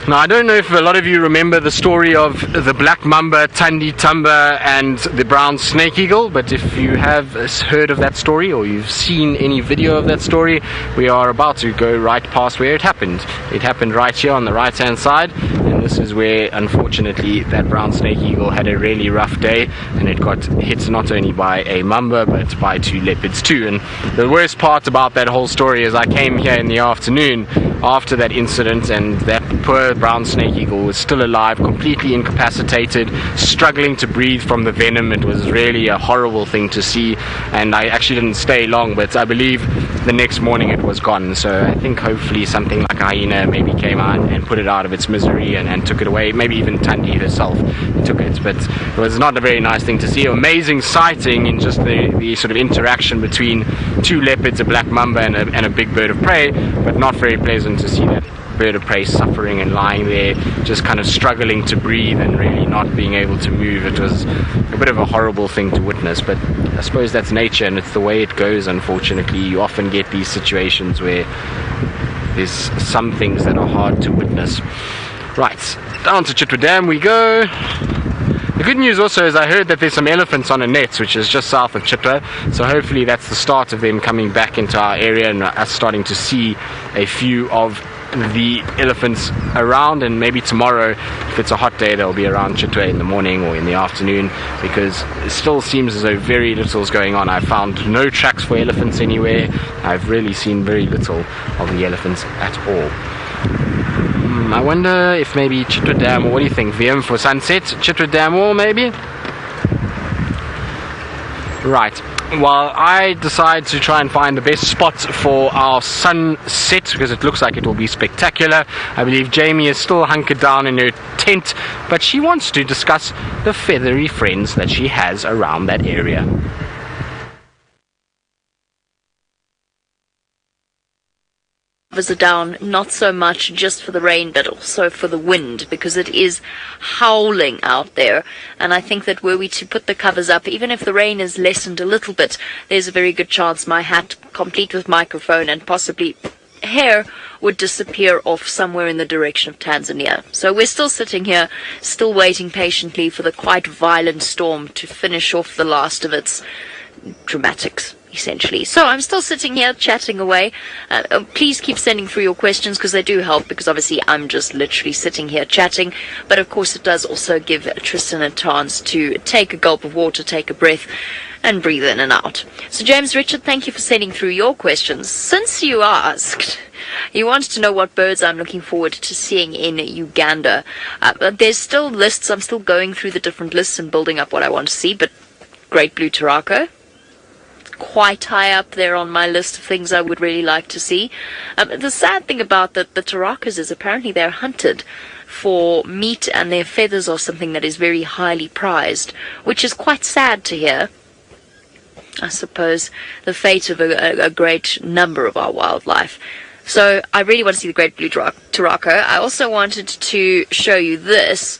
A: Now, I don't know if a lot of you remember the story of the black mamba, Tandi Tumba, and the brown snake eagle, but if you have heard of that story or you've seen any video of that story, we are about to go right past where it happened. It happened right here on the right hand side, and this is where unfortunately that brown snake eagle had a really rough day, and it got hit not only by a mamba but by 2 leopards too. And the worst part about that whole story is I came here in the afternoon after that incident, and that poor brown snake eagle was still alive, completely incapacitated, struggling to breathe from the venom. It was really a horrible thing to see, and I actually didn't stay long, but I believe the next morning it was gone. So I think hopefully something like a hyena maybe came out and put it out of its misery and took it away. Maybe even Tandi herself took it, but it was not a very nice thing to see. Amazing sighting in just the sort of interaction between 2 leopards, a black mamba and a big bird of prey, but not very pleasant to see that bird of prey suffering and lying there just kind of struggling to breathe and really not being able to move. It was a bit of a horrible thing to witness, but I suppose that's nature and it's the way it goes. Unfortunately, you often get these situations where there's some things that are hard to witness. Right, down to Chitwa Dam we go. The good news also is I heard that there's some elephants on a net, which is just south of Chitwa, so hopefully that's the start of them coming back into our area and us starting to see a few of the elephants around. And maybe tomorrow, if it's a hot day, they'll be around Chitwa in the morning or in the afternoon, because it still seems as though very little is going on. I've found no tracks for elephants anywhere. I've really seen very little of the elephants at all. I wonder if maybe Chitwa Dam, or what do you think, VM for sunset? Chitwa Dam or maybe? Right. While I decide to try and find the best spot for our sunset, because it looks like it will be spectacular, I believe Jamie is still hunkered down in her tent, but she wants to discuss the feathery friends that she has around that area.
B: Are down, not so much just for the rain but also for the wind, because it is howling out there, and I think that were we to put the covers up, even if the rain is lessened a little bit, there's a very good chance my hat, complete with microphone and possibly hair, would disappear off somewhere in the direction of Tanzania. So we're still sitting here, still waiting patiently for the quite violent storm to finish off the last of its dramatics, essentially. So I'm still sitting here chatting away. Please keep sending through your questions, because they do help, because obviously I'm just literally sitting here chatting, but of course it does also give Tristan a chance to take a gulp of water, take a breath and breathe in and out. So James Richard, thank you for sending through your questions. Since you asked, you wanted to know what birds I'm looking forward to seeing in Uganda. There's still lists. I'm still going through the different lists and building up what I want to see, but great blue turaco, quite high up there on my list of things I would really like to see. The sad thing about the turacos is apparently they're hunted for meat, and their feathers are something that is very highly prized, which is quite sad to hear. I suppose the fate of a great number of our wildlife. So I really want to see the great blue turaco. I also wanted to show you this.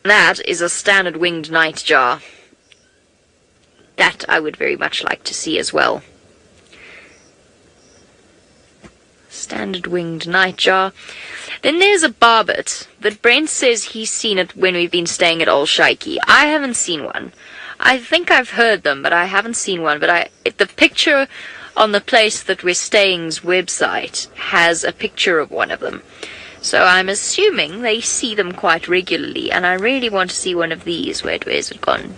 B: That is a standard winged nightjar. That I would very much like to see as well. Standard winged nightjar. Then there's a barbet that Brent says he's seen it when we've been staying at Old Shaiki. I haven't seen one. I think I've heard them, but I haven't seen one. But the picture on the place that we're staying's website has a picture of one of them. So I'm assuming they see them quite regularly, and I really want to see one of these. Where's it gone?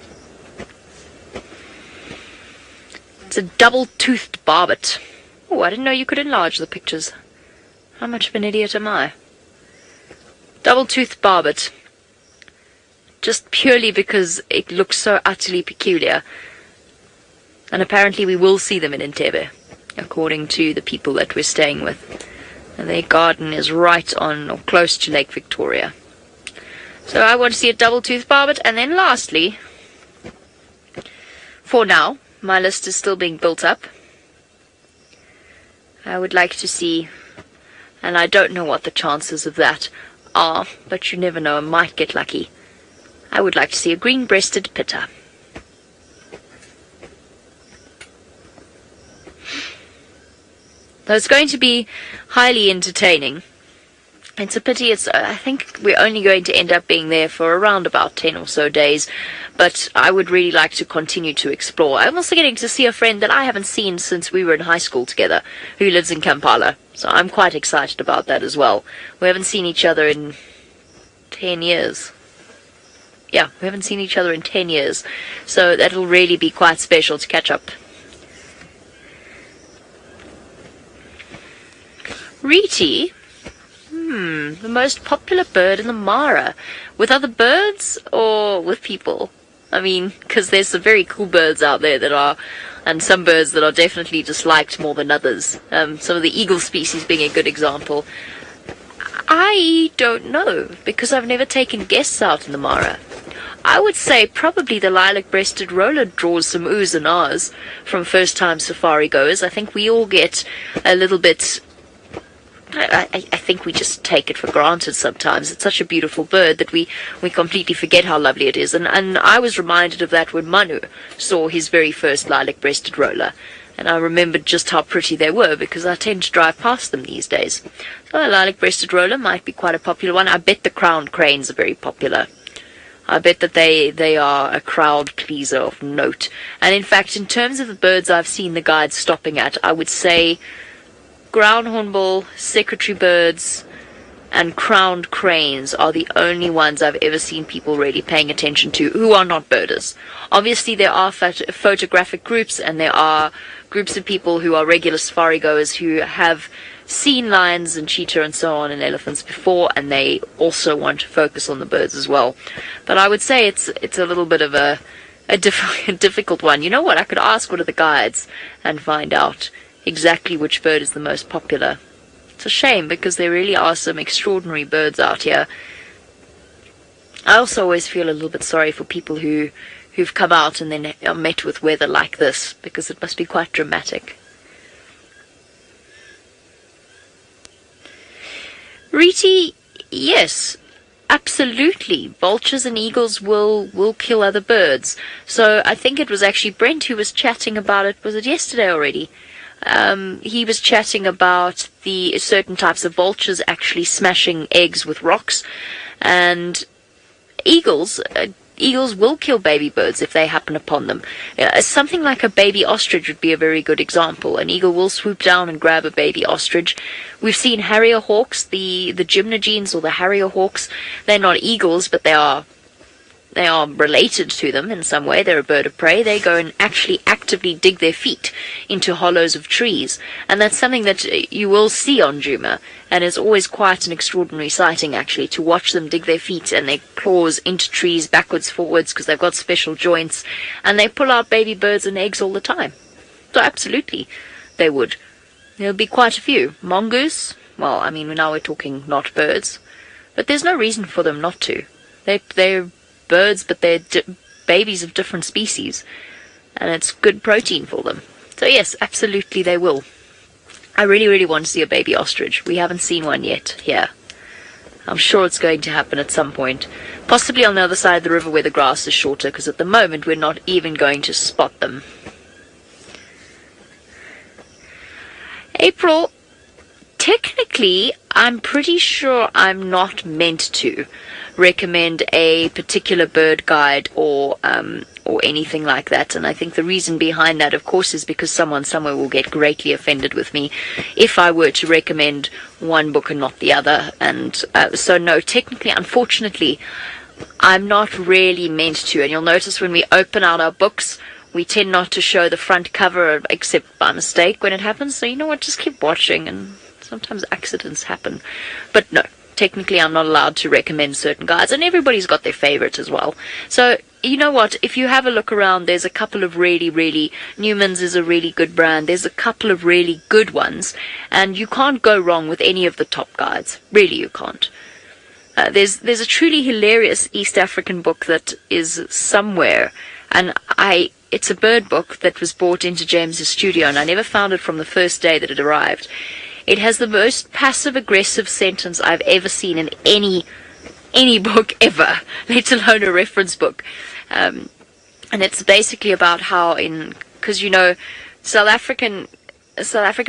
B: It's a double-toothed barbet. Oh, I didn't know you could enlarge the pictures. How much of an idiot am I? Double-toothed barbet. Just purely because it looks so utterly peculiar. And apparently we will see them in Entebbe, according to the people that we're staying with. And their garden is right on, or close to Lake Victoria. So I want to see a double-toothed barbet. And then lastly, for now, my list is still being built up. I would like to see, and I don't know what the chances of that are, but you never know, I might get lucky. I would like to see a green-breasted pitta. So it's going to be highly entertaining. It's a pity. I think we're only going to end up being there for around about 10 or so days, but I would really like to continue to explore. I'm also getting to see a friend that I haven't seen since we were in high school together, who lives in Kampala, so I'm quite excited about that as well. We haven't seen each other in 10 years. Yeah, we haven't seen each other in 10 years, so that'll really be quite special to catch up. Reti, the most popular bird in the Mara. With other birds or with people? I mean, because there's some very cool birds out there that are, and some birds that are definitely disliked more than others. Some of the eagle species being a good example. I don't know, because I've never taken guests out in the Mara. I would say probably the lilac-breasted roller draws some oohs and ahs from first-time safari goers. I think we all get a little bit... I think we just take it for granted sometimes. It's such a beautiful bird that we completely forget how lovely it is. And I was reminded of that when Manu saw his very first lilac-breasted roller. And I remembered just how pretty they were because I tend to drive past them these days. So a lilac-breasted roller might be quite a popular one. I bet the crowned cranes are very popular. I bet that they are a crowd pleaser of note. And in fact, in terms of the birds I've seen the guides stopping at, I would say... ground hornbill, secretary birds, and crowned cranes are the only ones I've ever seen people really paying attention to who are not birders. Obviously, there are photographic groups, and there are groups of people who are regular safari goers who have seen lions and cheetah and so on and elephants before, and they also want to focus on the birds as well. But I would say it's a little bit of a difficult one. You know what? I could ask one of the guides and find out exactly which bird is the most popular. It's a shame because there really are some extraordinary birds out here. I also always feel a little bit sorry for people who've come out and then are met with weather like this, because it must be quite dramatic. Reti, yes, absolutely. Vultures and eagles will kill other birds. So I think it was actually Brent who was chatting about it. Was it yesterday already? He was chatting about the certain types of vultures actually smashing eggs with rocks, and eagles will kill baby birds if they happen upon them. Something like a baby ostrich would be a very good example. An eagle will swoop down and grab a baby ostrich. We've seen harrier hawks, the gymnogenes or the harrier hawks. They're not eagles, but they are related to them in some way. They're a bird of prey. They go and actually actively dig their feet into hollows of trees. And that's something that you will see on Djuma. And it's always quite an extraordinary sighting, actually, to watch them dig their feet and their claws into trees backwards, forwards, because they've got special joints. And they pull out baby birds and eggs all the time. So absolutely, they would. There'll be quite a few. Mongoose, well, I mean, now we're talking not birds. But there's no reason for them not to. They're birds, but they're babies of different species, and it's good protein for them. So yes, absolutely they will. I really, really want to see a baby ostrich. We haven't seen one yet here. I'm sure it's going to happen at some point. Possibly on the other side of the river where the grass is shorter, because at the moment we're not even going to spot them. April, technically, I'm pretty sure I'm not meant to. recommend a particular bird guide or anything like that. And I think the reason behind that, of course, is because someone somewhere will get greatly offended with me if I were to recommend one book and not the other. And so no, technically, unfortunately, I'm not really meant to. And you'll notice when we open out our books, we tend not to show the front cover except by mistake when it happens. So you know what, just keep watching, and sometimes accidents happen. But no, technically I'm not allowed to recommend certain guides, and everybody's got their favorite as well. So you know what, if you have a look around, there's a couple of really Newman's is a really good brand. There's a couple of really good ones, and you can't go wrong with any of the top guides. Really, you can't. There's a truly hilarious East African book that is somewhere, and it's a bird book that was brought into James's studio, and I never found it from the first day that it arrived. It has the most passive-aggressive sentence I've ever seen in any book ever, let alone a reference book. And it's basically about how because you know, South Africa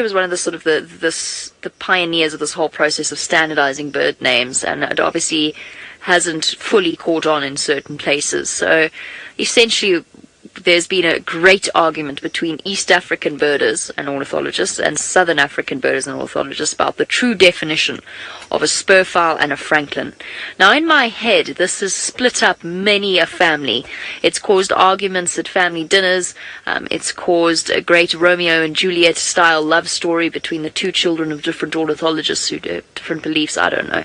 B: was one of the sort of the pioneers of this whole process of standardizing bird names, and it obviously hasn't fully caught on in certain places. So essentially, there's been a great argument between East African birders and ornithologists and Southern African birders and ornithologists about the true definition of a spurfowl and a franklin. Now, in my head, this has split up many a family. It's caused arguments at family dinners. It's caused a great Romeo and Juliet style love story between the two children of different ornithologists who have different beliefs. I don't know.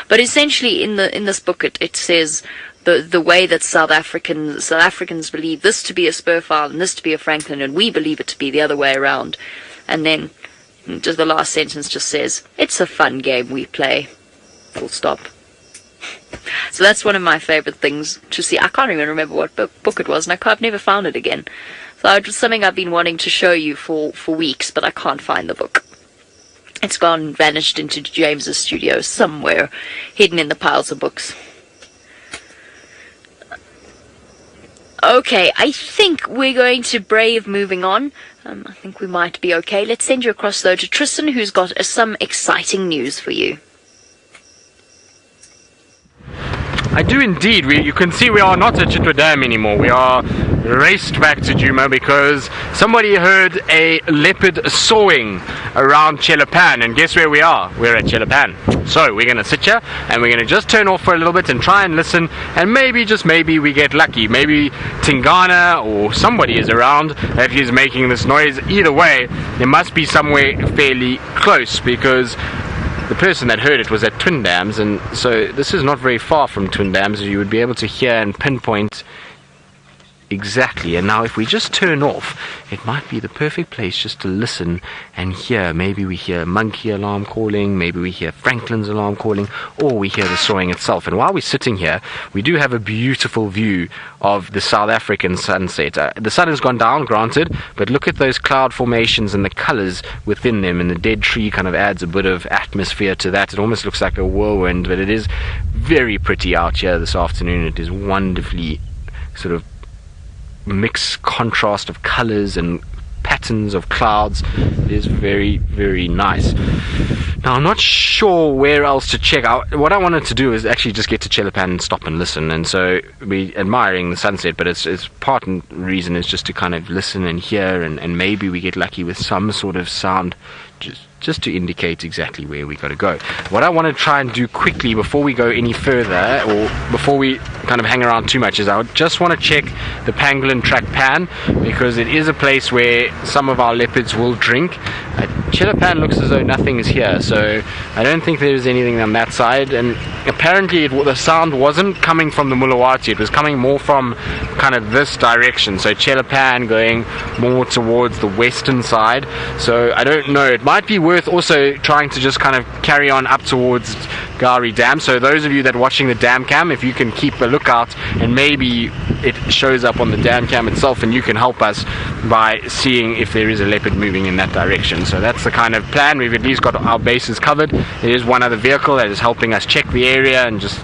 B: But essentially, in this book, it says the way that South Africans believe this to be a spurfowl and this to be a franklin, and we believe it to be the other way around. And then just the last sentence just says, it's a fun game we play. Full stop. So that's one of my favorite things to see. I can't even remember what book it was, and I've never found it again. So it's something I've been wanting to show you for weeks, but I can't find the book. It's gone, vanished into James's studio somewhere, hidden in the piles of books. Okay, I think we're going to brave moving on. I think we might be okay. Let's send you across, though, to Tristan, who's got some exciting news for you.
A: I do indeed. You can see we are not at Chitwa Dam anymore. We are raced back to Djuma because somebody heard a leopard sawing around Chelapan, and guess where we are? We're at Chelapan. So we're going to sit here and we're going to just turn off for a little bit and try and listen, and maybe, just maybe, we get lucky. Maybe Tingana or somebody is around that is making this noise. Either way, there must be somewhere fairly close, because the person that heard it was at Twin Dams, and so this is not very far from Twin Dams. You would be able to hear and pinpoint exactly. And now if we just turn off, it might be the perfect place just to listen and hear. Maybe we hear monkey alarm calling, maybe we hear Franklin's alarm calling, or we hear the sawing itself. And while we're sitting here, we do have a beautiful view of the South African sunset. The sun has gone down, granted, but look at those cloud formations and the colors within them, and the dead tree kind of adds a bit of atmosphere to that. It almost looks like a whirlwind, but it is very pretty out here this afternoon. It is wonderfully sort of mixed contrast of colors and patterns of clouds. It is very, very nice. Now, I'm not sure where else to check out. What I wanted to do is actually just get to Chelapan and stop and listen, and so we're admiring the sunset, but it's part and reason is just to kind of listen and hear, and maybe we get lucky with some sort of sound just to indicate exactly where we got to go. What I want to try and do quickly before we go any further, or before we kind of hang around too much, is I just want to check the pangolin track pan, because it is a place where some of our leopards will drink. Chelapan looks as though nothing is here, so I don't think there's anything on that side, and apparently the sound wasn't coming from the Mulawati, it was coming more from kind of this direction, so Chelapan going more towards the western side. So I don't know, it might be worth also trying to just kind of carry on up towards Gari Dam. So those of you that are watching the dam cam, if you can keep a lookout, and maybe it shows up on the dam cam itself, and you can help us by seeing if there is a leopard moving in that direction. So that's the kind of plan. We've at least got our bases covered. There is one other vehicle that is helping us check the area and just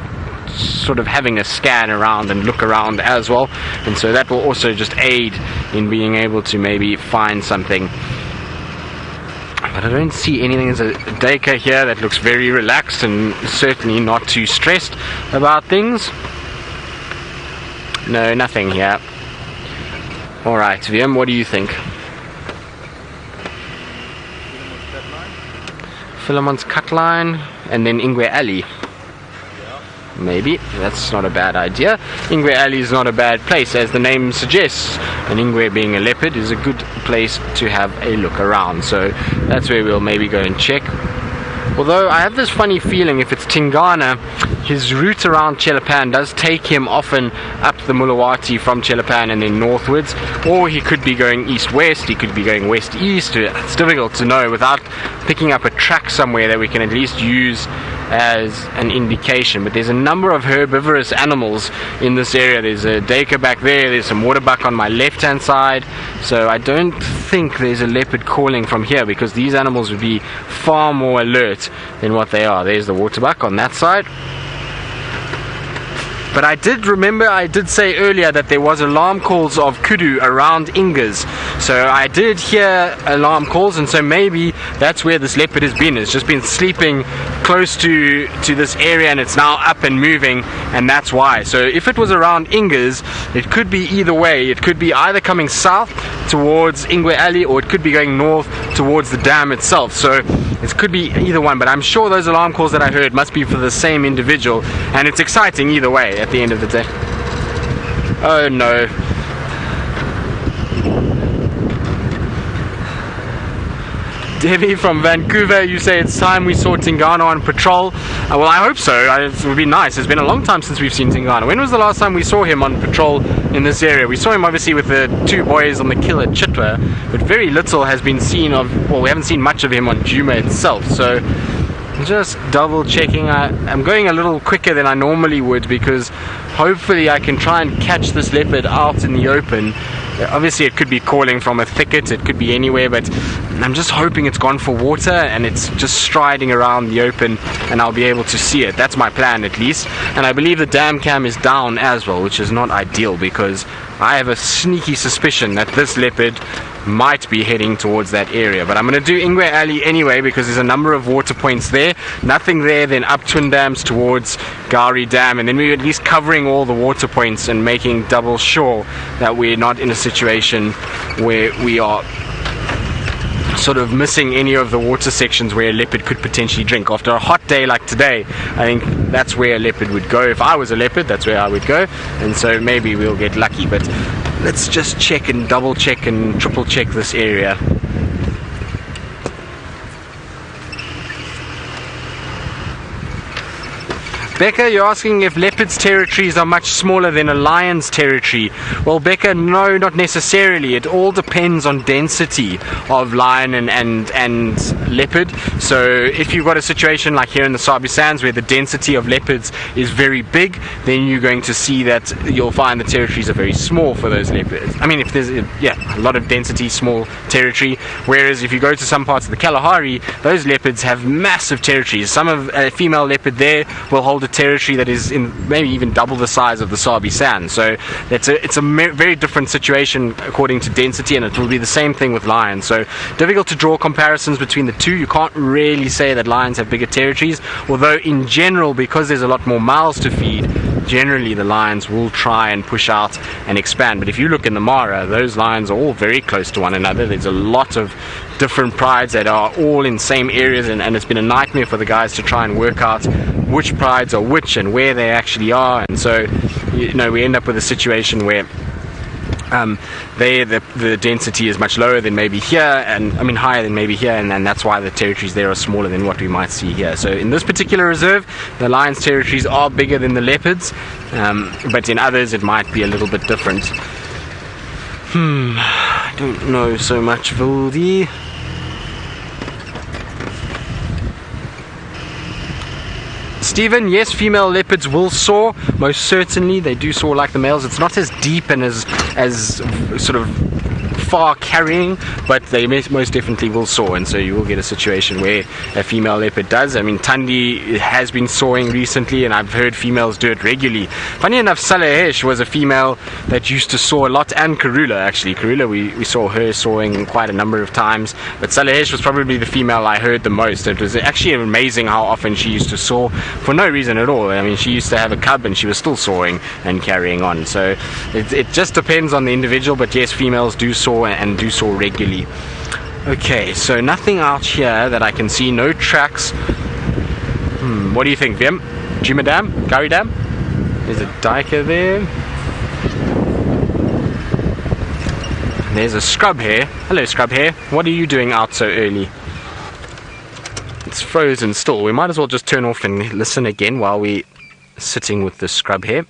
A: sort of having a scan around and look around as well, and so that will also just aid in being able to maybe find something But I don't see anything. There's a duiker here that looks very relaxed and certainly not too stressed about things. No, nothing here. Alright, VM, what do you think? Philemon's cut line, and then Ingwe Alley. Maybe, that's not a bad idea. Ingwe Alley is not a bad place, as the name suggests, and Ingwe being a leopard is a good place to have a look around, so that's where we'll maybe go and check. Although I have this funny feeling if it's Tingana, his route around Chelapan does take him often up the Mulawati from Chelapan and then northwards, or he could be going east-west, he could be going west-east. It's difficult to know without picking up a track somewhere that we can at least use as an indication. But there's a number of herbivorous animals in this area. There's a duiker back there, there's some waterbuck on my left hand side, so I don't think there's a leopard calling from here, because these animals would be far more alert than what they are. There's the waterbuck on that side. But I did say earlier that there was alarm calls of kudu around Ingas. So I did hear alarm calls, and so maybe that's where this leopard has been. It's just been sleeping close to this area, and it's now up and moving, and that's why. So if it was around Ingas, it could be either way. It could be either coming south towards Ingwe Alley, or it could be going north towards the dam itself. So it could be either one, but I'm sure those alarm calls that I heard must be for the same individual, and it's exciting either way at the end of the day. Oh no. Debbie from Vancouver, you say it's time we saw Tingana on patrol. Well, I hope so. It would be nice. It's been a long time since we've seen Tingana. When was the last time we saw him on patrol in this area? We saw him obviously with the two boys on the kill at Chitwa, but very little has been seen of, well, we haven't seen much of him on Djuma itself. So just double checking. I'm going a little quicker than I normally would, because hopefully I can try and catch this leopard out in the open. Obviously it could be calling from a thicket, it could be anywhere, but I'm just hoping it's gone for water and it's just striding around the open and I'll be able to see it. That's my plan at least. And I believe the dam cam is down as well, which is not ideal, because I have a sneaky suspicion that this leopard might be heading towards that area. But I'm going to do Ingwe Alley anyway, because there's a number of water points there. Nothing there, then up Twin Dams towards Gari Dam, and then we're at least covering all the water points and making double sure that we're not in a situation where we are sort of missing any of the water sections where a leopard could potentially drink. After a hot day like today, I think that's where a leopard would go. If I was a leopard, that's where I would go, and so maybe we'll get lucky. But let's just check and double check and triple check this area. Becca, you're asking if leopard's territories are much smaller than a lion's territory. Well, Becca, no, not necessarily. It all depends on density of lion and leopard. So if you've got a situation like here in the Sabi Sands where the density of leopards is very big, then you're going to see that you'll find the territories are very small for those leopards. I mean, if there's a lot of density, small territory. Whereas if you go to some parts of the Kalahari, those leopards have massive territories. Some of a female leopard there will hold a territory that is in maybe even double the size of the Sabi Sand. So it's a very different situation according to density, and it will be the same thing with lions. So difficult to draw comparisons between the two. You can't really say that lions have bigger territories, although in general, because there's a lot more mouths to feed, generally the lions will try and push out and expand. But if you look in the Mara, those lions are all very close to one another. There's a lot of different prides that are all in same areas, and it's been a nightmare for the guys to try and work out which prides are which and where they actually are. And so, you know, we end up with a situation where the density is much lower than maybe here, and I mean higher than maybe here, and that's why the territories there are smaller than what we might see here. So in this particular reserve, the lion's territories are bigger than the leopards, but in others it might be a little bit different. I don't know so much, Vildi. Stephen, yes, female leopards will soar, most certainly. They do soar like the males. It's not as deep and as sort of far carrying, but they most definitely will soar, and so you will get a situation where a female leopard does. I mean, Tandi has been soaring recently, and I've heard females do it regularly. Funny enough, Salahesh was a female that used to soar a lot, and Karula actually. Karula, we saw her soaring quite a number of times, but Salahesh was probably the female I heard the most. It was actually amazing how often she used to soar for no reason at all. I mean, she used to have a cub and she was still soaring and carrying on. So it just depends on the individual, but yes, females do soar and do soar regularly. Okay, so nothing out here that I can see, no tracks. What do you think, Vim? Djuma Dam? Gari Dam? There's a diker there. There's a scrub hare. Hello, scrub hare. What are you doing out so early? It's frozen still. We might as well just turn off and listen again while we're sitting with the scrub hare.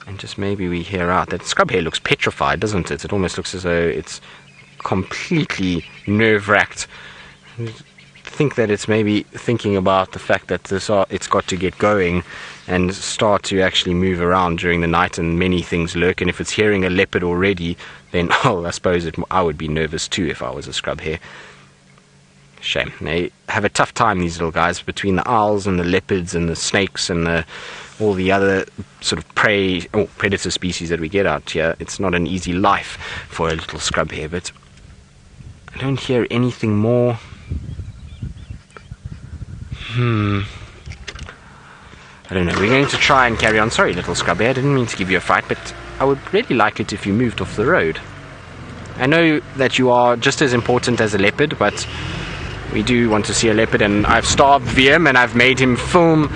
A: And just maybe we hear out. That scrub hare looks petrified, doesn't it? It almost looks as though it's completely nerve-wracked. I think that it's maybe thinking about the fact that it's got to get going and start to actually move around during the night, and many things lurk. And if it's hearing a leopard already, then I suppose I would be nervous too if I was a scrub hare. Shame. They have a tough time, these little guys, between the owls and the leopards and the snakes and all the other sort of predator species that we get out here. It's not an easy life for a little scrub hare, but I don't hear anything more. I don't know. We're going to try and carry on. Sorry, little scrub hare. I didn't mean to give you a fright, but I would really like it if you moved off the road. I know that you are just as important as a leopard, but we do want to see a leopard, and I've starved VM and I've made him film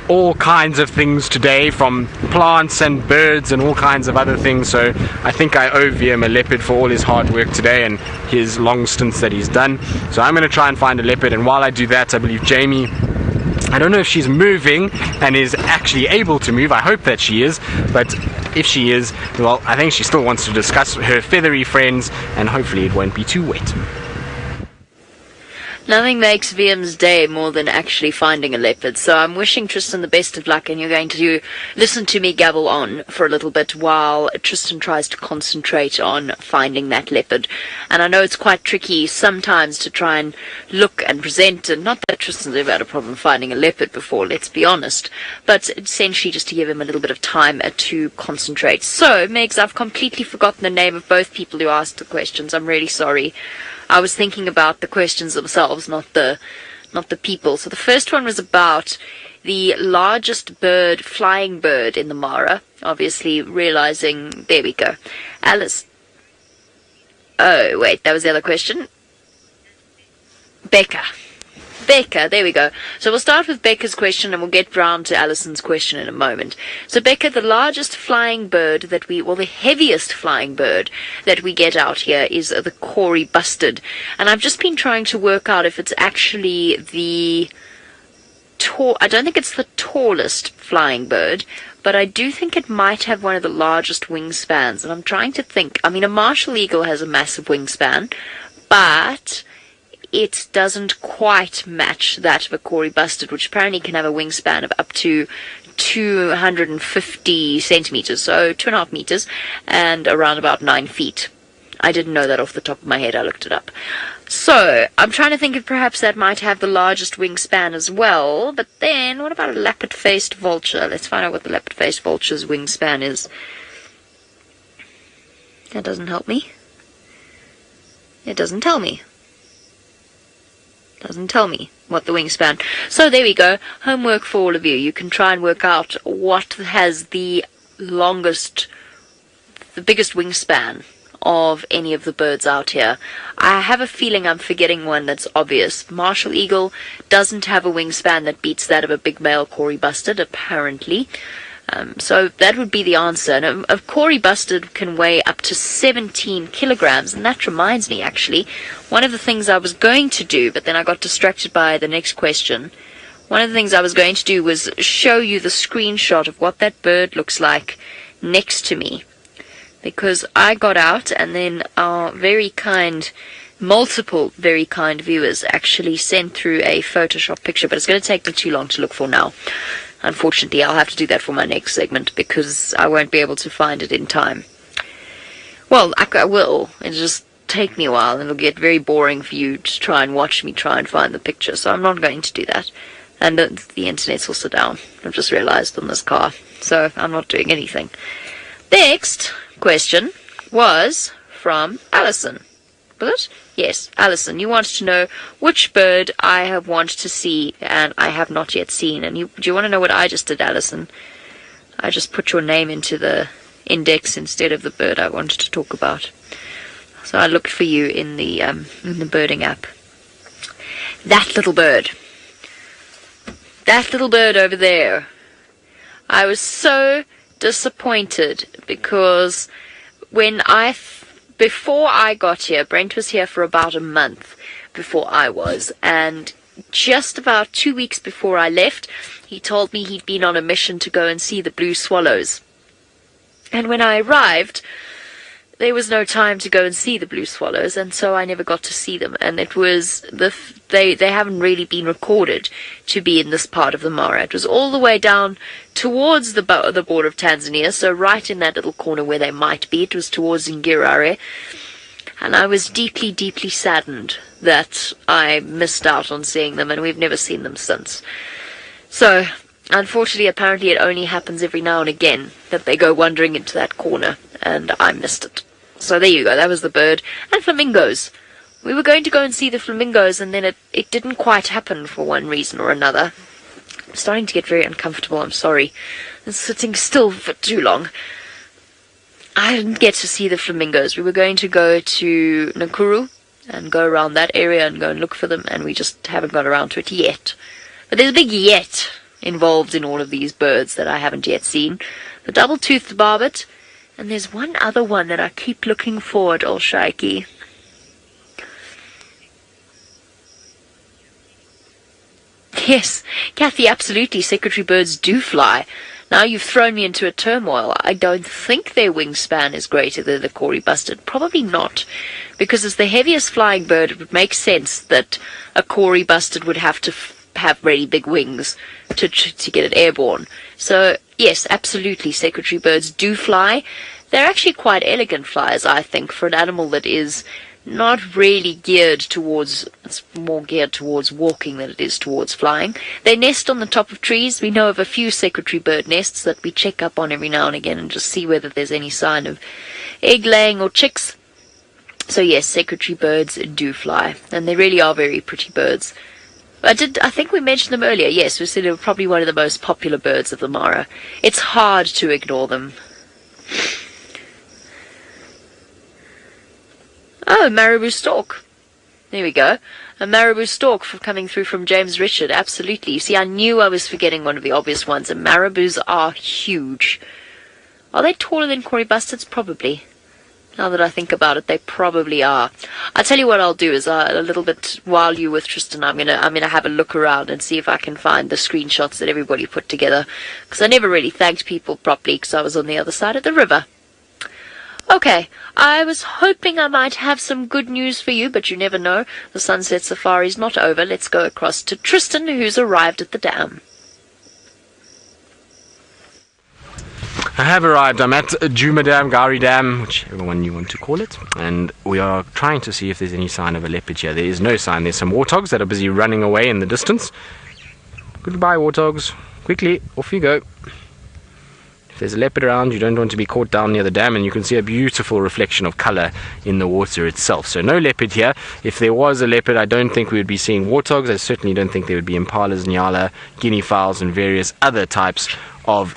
A: all kinds of things today, from plants and birds and all kinds of other things. So I think I owe VM a leopard for all his hard work today and his long stints that he's done. So I'm going to try and find a leopard, and while I do that, I believe Jamie, I don't know if she's moving and is actually able to move. I hope that she is, but if she is, well, I think she still wants to discuss her feathery friends, and hopefully it won't be too wet.
B: Nothing makes VM's day more than actually finding a leopard, so I'm wishing Tristan the best of luck, and you're going to listen to me gabble on for a little bit while Tristan tries to concentrate on finding that leopard. And I know it's quite tricky sometimes to try and look and present, and not that Tristan's ever had a problem finding a leopard before, let's be honest, but essentially just to give him a little bit of time to concentrate. So, Megs, I've completely forgotten the name of both people who asked the questions. I'm really sorry. I was thinking about the questions themselves, not the people. So the first one was about the largest flying bird in the Mara. Obviously realizing, there we go. Alice. Oh, wait, that was the other question. Becca, there we go. So we'll start with Becca's question and we'll get round to Alison's question in a moment. So Becca, the largest flying bird the heaviest flying bird that we get out here is the Kori bustard. And I've just been trying to work out if it's actually I don't think it's the tallest flying bird, but I do think it might have one of the largest wingspans. And I'm trying to think, I mean, a martial eagle has a massive wingspan, but it doesn't quite match that of a Kori bustard, which apparently can have a wingspan of up to 250 centimeters, so 2.5 meters, and around about 9 feet. I didn't know that off the top of my head. I looked it up. So I'm trying to think if perhaps that might have the largest wingspan as well. But then, what about a leopard-faced vulture? Let's find out what the leopard-faced vulture's wingspan is. That doesn't help me. It doesn't tell me. Doesn't tell me what the wingspan. So there we go. Homework for all of you. You can try and work out what has the biggest wingspan of any of the birds out here. I have a feeling I'm forgetting one that's obvious. Martial eagle doesn't have a wingspan that beats that of a big male Kori bustard, apparently. So that would be the answer. And a Kori bustard can weigh up to 17 kilograms. And that reminds me, actually, one of the things I was going to do, but then I got distracted by the next question. One of the things I was going to do was show you the screenshot of what that bird looks like next to me. Because I got out, and then our multiple very kind viewers actually sent through a Photoshop picture, but it's going to take me too long to look for now. Unfortunately, I'll have to do that for my next segment because I won't be able to find it in time. Well, I will. It'll just take me a while, and it'll get very boring for you to try and watch me try and find the picture, so I'm not going to do that. And the internet's also down, I've just realised, on this car, so I'm not doing anything. Next question was from Alison. Was it? Yes, Alison. You wanted to know which bird I have wanted to see and I have not yet seen. And do you want to know what I just did, Alison? I just put your name into the index instead of the bird I wanted to talk about. So I looked for you in the birding app. That little bird. That little bird over there. I was so disappointed because before I got here, Brent was here for about a month before I was, and just about 2 weeks before I left, he told me he'd been on a mission to go and see the blue swallows. And when I arrived, there was no time to go and see the blue swallows, and so I never got to see them. And it was they haven't really been recorded to be in this part of the Mara. It was all the way down towards the border of Tanzania, so right in that little corner where they might be. It was towards Hare, and I was deeply, deeply saddened that I missed out on seeing them, and we've never seen them since. So, unfortunately, apparently it only happens every now and again that they go wandering into that corner, and I missed it. So there you go, that was the bird. And flamingos. We were going to go and see the flamingos, and then it didn't quite happen for one reason or another. I'm starting to get very uncomfortable, I'm sorry. I'm sitting still for too long. I didn't get to see the flamingos. We were going to go to Nakuru and go around that area and go and look for them, and we just haven't got around to it yet. But there's a big yet involved in all of these birds that I haven't yet seen. The double-toothed barbet, and there's one other one that I keep looking forward, old Shaiki. Yes, Kathy, absolutely, secretary birds do fly. Now you've thrown me into a turmoil. I don't think their wingspan is greater than the Kori bustard. Probably not, because as the heaviest flying bird, it would make sense that a Kori bustard would have to have really big wings to get it airborne. So, yes, absolutely, secretary birds do fly. They're actually quite elegant flyers, I think, for an animal that is not really geared towards, it's more geared towards walking than it is towards flying. They nest on the top of trees. We know of a few secretary bird nests that we check up on every now and again and just see whether there's any sign of egg laying or chicks. So yes, secretary birds do fly, and they really are very pretty birds. I think we mentioned them earlier. Yes, we said they were probably one of the most popular birds of the Mara. It's hard to ignore them. Oh, marabou stork. There we go. A marabou stork coming through from James Richard. Absolutely. You see, I knew I was forgetting one of the obvious ones, and marabous are huge. Are they taller than Kori bustards? Probably. Now that I think about it, they probably are. I'll tell you what I'll do is a little bit while you're with Tristan, I'm gonna have a look around and see if I can find the screenshots that everybody put together, because I never really thanked people properly because I was on the other side of the river. Okay, I was hoping I might have some good news for you, but you never know. The sunset safari's not over. Let's go across to Tristan, who's arrived at the dam.
A: I have arrived. I'm at Djuma Dam, Gari Dam, whichever one you want to call it, and we are trying to see if there's any sign of a leopard here. There is no sign. There's some warthogs that are busy running away in the distance. Goodbye, warthogs. Quickly, off you go. If there's a leopard around, you don't want to be caught down near the dam, and you can see a beautiful reflection of colour in the water itself. So no leopard here. If there was a leopard, I don't think we would be seeing warthogs. I certainly don't think there would be impalas, Nyalas, guinea fowls, and various other types of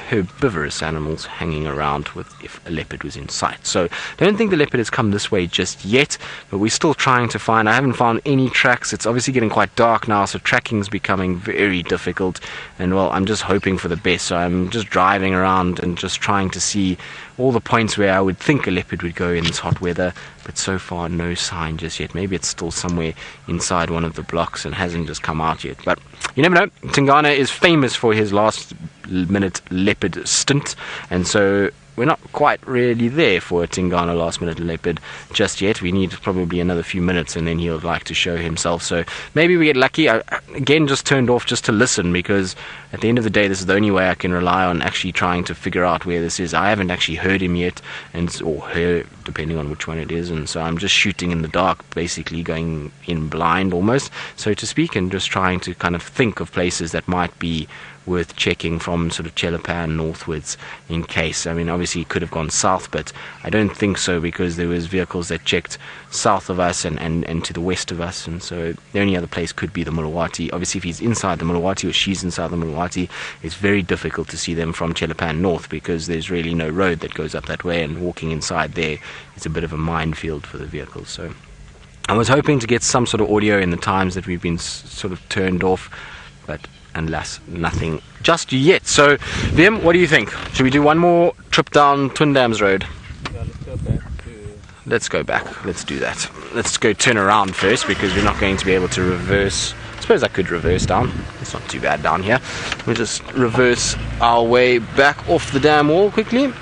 A: herbivorous animals hanging around if a leopard was in sight. So don't think the leopard has come this way just yet, but we're still trying to find. I haven't found any tracks. It's obviously getting quite dark now, so tracking is becoming very difficult, and well, I'm just hoping for the best. So I'm just driving around and just trying to see all the points where I would think a leopard would go in this hot weather, but so far no sign just yet. Maybe it's still somewhere inside one of the blocks and hasn't just come out yet, but you never know. Tingana is famous for his last minute leopard stint, and so we're not quite really there for a Tingana last minute leopard just yet. We need probably another few minutes and then he'll like to show himself. So maybe we get lucky. I again just turned off just to listen, because at the end of the day this is the only way I can rely on actually trying to figure out where this is. I haven't actually heard him yet, or her, depending on which one it is, and so I'm just shooting in the dark, basically going in blind almost, so to speak, and just trying to kind of think of places that might be worth checking from sort of Chelapan northwards in case. I mean, obviously he could have gone south, but I don't think so, because there was vehicles that checked south of us and to the west of us, and so the only other place could be the Mulawati. Obviously if he's inside the Mulawati or she's inside the Mulawati, it's very difficult to see them from Chelapan north, because there's really no road that goes up that way, and walking inside there is a bit of a minefield for the vehicles. So I was hoping to get some sort of audio in the times that we've been sort of turned off, but alas, nothing just yet. So, Vim, what do you think? Should we do one more trip down Twin Dams Road?
C: Yeah, let's go back.
A: Let's do that. Let's go turn around first, because we're not going to be able to reverse. I suppose I could reverse down. It's not too bad down here. We'll just reverse our way back off the dam wall quickly.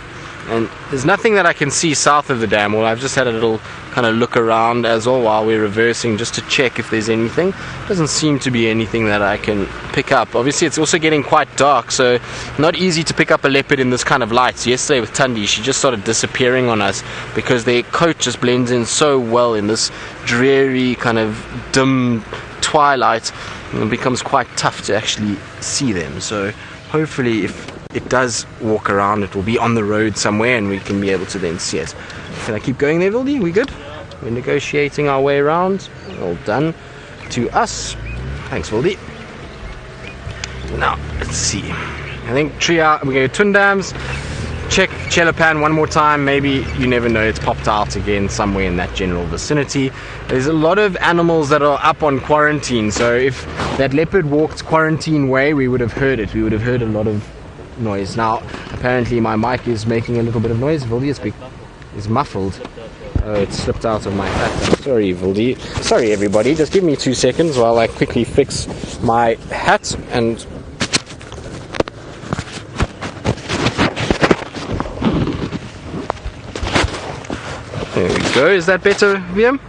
A: And there's nothing that I can see south of the dam wall. I've just had a little kind of look around as well while we're reversing, just to check if there's anything. Doesn't seem to be anything that I can pick up. Obviously it's also getting quite dark, so not easy to pick up a leopard in this kind of light. So yesterday with Tundi, she just started disappearing on us, because their coat just blends in so well in this dreary kind of dim twilight, and it becomes quite tough to actually see them. So hopefully if it does walk around, it will be on the road somewhere and we can be able to then see it. Can I keep going there, Vildi? We good? We're negotiating our way around. All done to us. Thanks, Vildi. Now, let's see. I think we go to Twin Dams. Check Chelapan one more time. Maybe, you never know, it's popped out again somewhere in that general vicinity. There's a lot of animals that are up on quarantine, so if that leopard walked quarantine way, we would have heard it. We would have heard a lot of noise. Now apparently my mic is making a little bit of noise. Vildi is muffled. Oh, it slipped out of my hat. I'm sorry, Vildi. Sorry everybody, just give me 2 seconds while I quickly fix my hat. And there we go. Is that better, VM?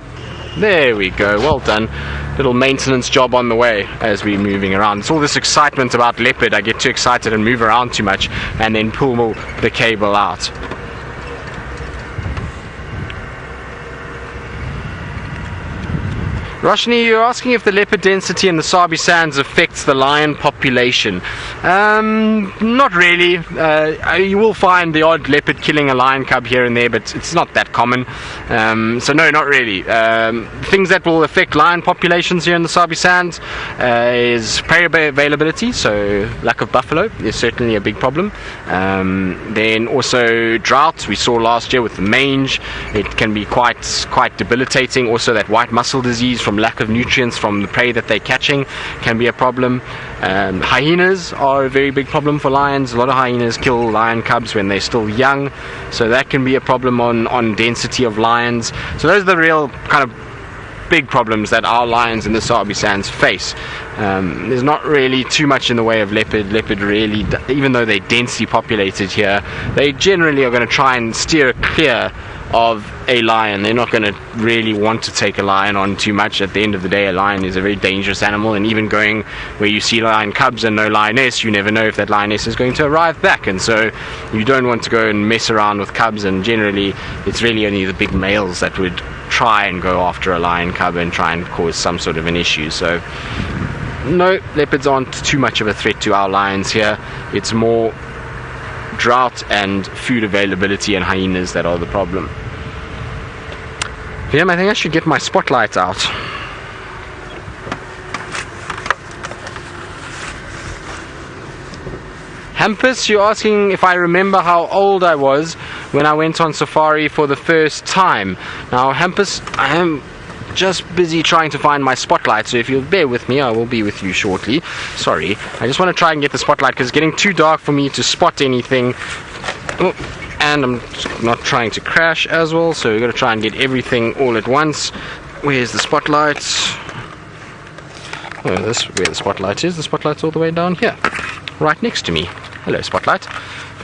A: There we go, well done. Little maintenance job on the way as we're moving around. It's all this excitement about leopard. I get too excited and move around too much and then pull the cable out. Roshni, you're asking if the leopard density in the Sabi Sands affects the lion population. Not really. You will find the odd leopard killing a lion cub here and there, but it's not that common. So no, not really. Things that will affect lion populations here in the Sabi Sands is prey availability, so lack of buffalo is certainly a big problem. Then also drought. We saw last year with the mange. It can be quite debilitating. Also that white muscle disease from lack of nutrients from the prey that they're catching can be a problem. Hyenas are a very big problem for lions. A lot of hyenas kill lion cubs when they're still young, so that can be a problem on density of lions. So those are the real kind of big problems that our lions in the Sabi Sands face. There's not really too much in the way of leopard. Leopard really, even though they're densely populated here, they generally are going to try and steer clear of a lion. They're not going to really want to take a lion on too much. At the end of the day, a lion is a very dangerous animal, and even going where you see lion cubs and no lioness, you never know if that lioness is going to arrive back, and so you don't want to go and mess around with cubs. And generally it's really only the big males that would try and go after a lion cub and try and cause some sort of an issue. So no, leopards aren't too much of a threat to our lions here. It's more drought and food availability and hyenas that are the problem. Yeah, I think I should get my spotlight out. Hampus, you're asking if I remember how old I was when I went on safari for the first time. Now, Hampus, I am just busy trying to find my spotlight, so if you'll bear with me, I will be with you shortly. Sorry, I just want to try and get the spotlight because it's getting too dark for me to spot anything. Oh, and I'm not trying to crash as well, so we're going to try and get everything all at once. Where's the spotlight? Oh, this where the spotlight is. The spotlight's all the way down here, right next to me. Hello, spotlight.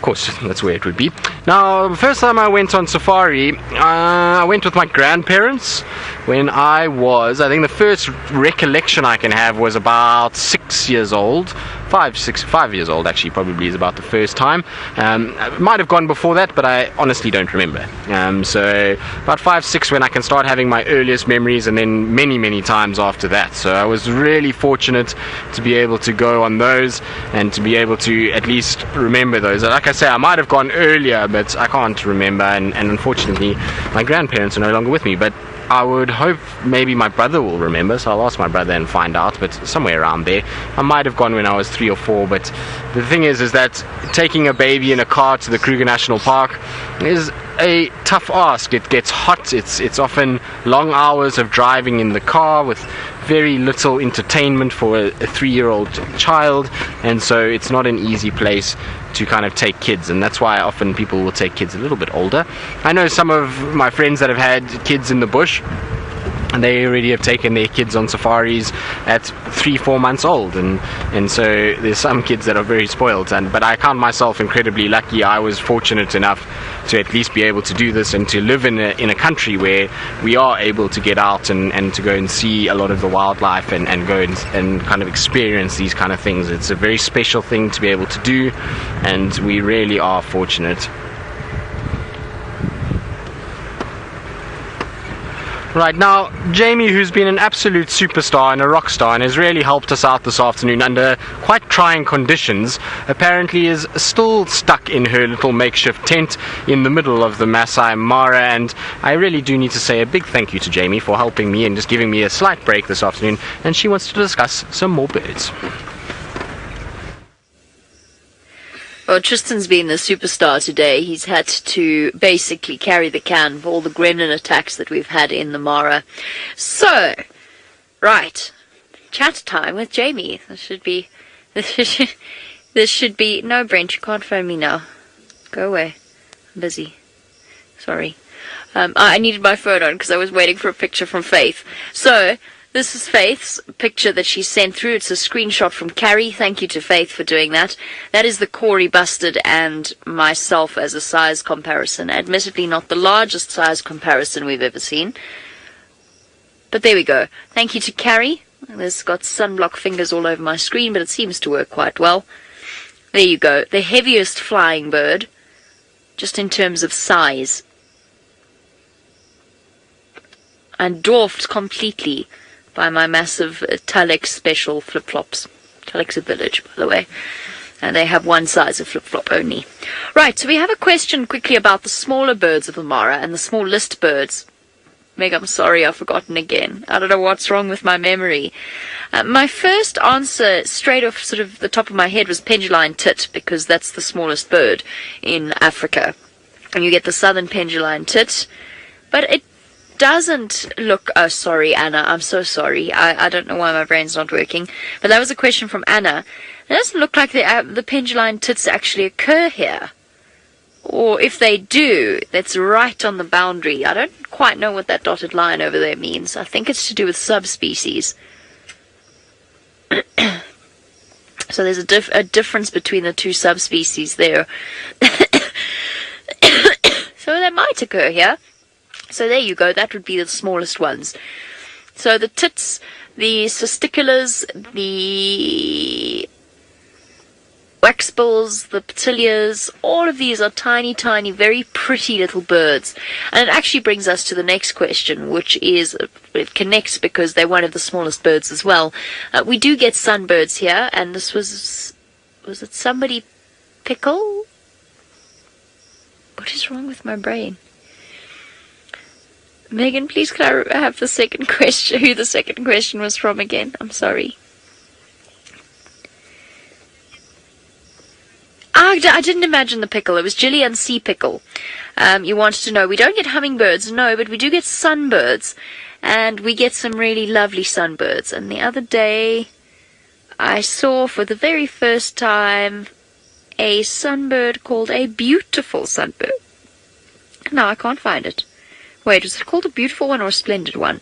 A: of course, that's where it would be. Now, the first time I went on safari, I went with my grandparents when I think the first recollection I can have was about 6 years old. 5 years old actually probably is about the first time. I might have gone before that, but I honestly don't remember. So about 5, 6 when I can start having my earliest memories, and then many times after that. So I was really fortunate to be able to go on those and to be able to at least remember those. Like I say, I might have gone earlier, but I can't remember, and unfortunately my grandparents are no longer with me. But I would hope maybe my brother will remember, so I'll ask my brother and find out, but somewhere around there. I might have gone when I was 3 or 4, but the thing is that taking a baby in a car to the Kruger National Park is a tough ask. It gets hot, it's often long hours of driving in the car with very little entertainment for a 3-year-old child, and so it's not an easy place to kind of take kids, and that's why often people will take kids a little bit older. I know some of my friends that have had kids in the bush, and they already have taken their kids on safaris at 3-4 months old, and so there's some kids that are very spoiled, but I count myself incredibly lucky. I was fortunate enough to at least be able to do this and to live in a country where we are able to get out and to go and see a lot of the wildlife and go and kind of experience these kind of things. It's a very special thing to be able to do, and we really are fortunate. Right, now, Jamie, who's been an absolute superstar and a rock star and has really helped us out this afternoon under quite trying conditions, apparently is still stuck in her little makeshift tent in the middle of the Masai Mara, and I really do need to say a big thank you to Jamie for helping me and just giving me a slight break this afternoon, and she wants to discuss some more birds.
B: Well, Tristan's been the superstar today. He's had to basically carry the can for all the gremlin attacks that we've had in the Mara. So, right, chat time with Jamie. This should be, no, Brent, you can't phone me now. Go away. I'm busy. Sorry. I needed my phone on because I was waiting for a picture from Faith. So, this is Faith's picture that she sent through. It's a screenshot from Carrie. Thank you to Faith for doing that. That is the Corey Bustard and myself as a size comparison. Admittedly not the largest size comparison we've ever seen. But there we go. Thank you to Carrie. This got sunblock fingers all over my screen, but it seems to work quite well. There you go. The heaviest flying bird, just in terms of size. And dwarfed completely by my massive Telex special flip-flops. Telex a village, by the way. And they have one size of flip-flop only. Right, so we have a question quickly about the smaller birds of the Mara and the smallest birds. Meg, I'm sorry, I've forgotten again. I don't know what's wrong with my memory. My first answer, straight off sort of the top of my head, was penduline tit, because that's the smallest bird in Africa. And you get the southern penduline tit. But it doesn't look... Oh, sorry, Anna. I'm so sorry. I don't know why my brain's not working. But that was a question from Anna. It doesn't look like the penduline tits actually occur here. Or if they do, that's right on the boundary. I don't quite know what that dotted line over there means. I think it's to do with subspecies. So there's a difference between the two subspecies there. So that might occur here. So there you go, that would be the smallest ones. So the tits, the testiculars, the waxbills, the petilias, all of these are tiny, tiny, very pretty little birds. And it actually brings us to the next question, which is, it connects because they're one of the smallest birds as well. We do get sunbirds here, and this was it somebody pickle? What is wrong with my brain? Megan, please can I have the second question, who the second question was from again? I'm sorry. I didn't imagine the pickle. It was Gillian Sea Pickle. You wanted to know, we don't get hummingbirds, no, but we do get sunbirds. And we get some really lovely sunbirds. And the other day, I saw for the very first time a sunbird called a beautiful sunbird. No, I can't find it. Wait, was it called a beautiful one or a splendid one?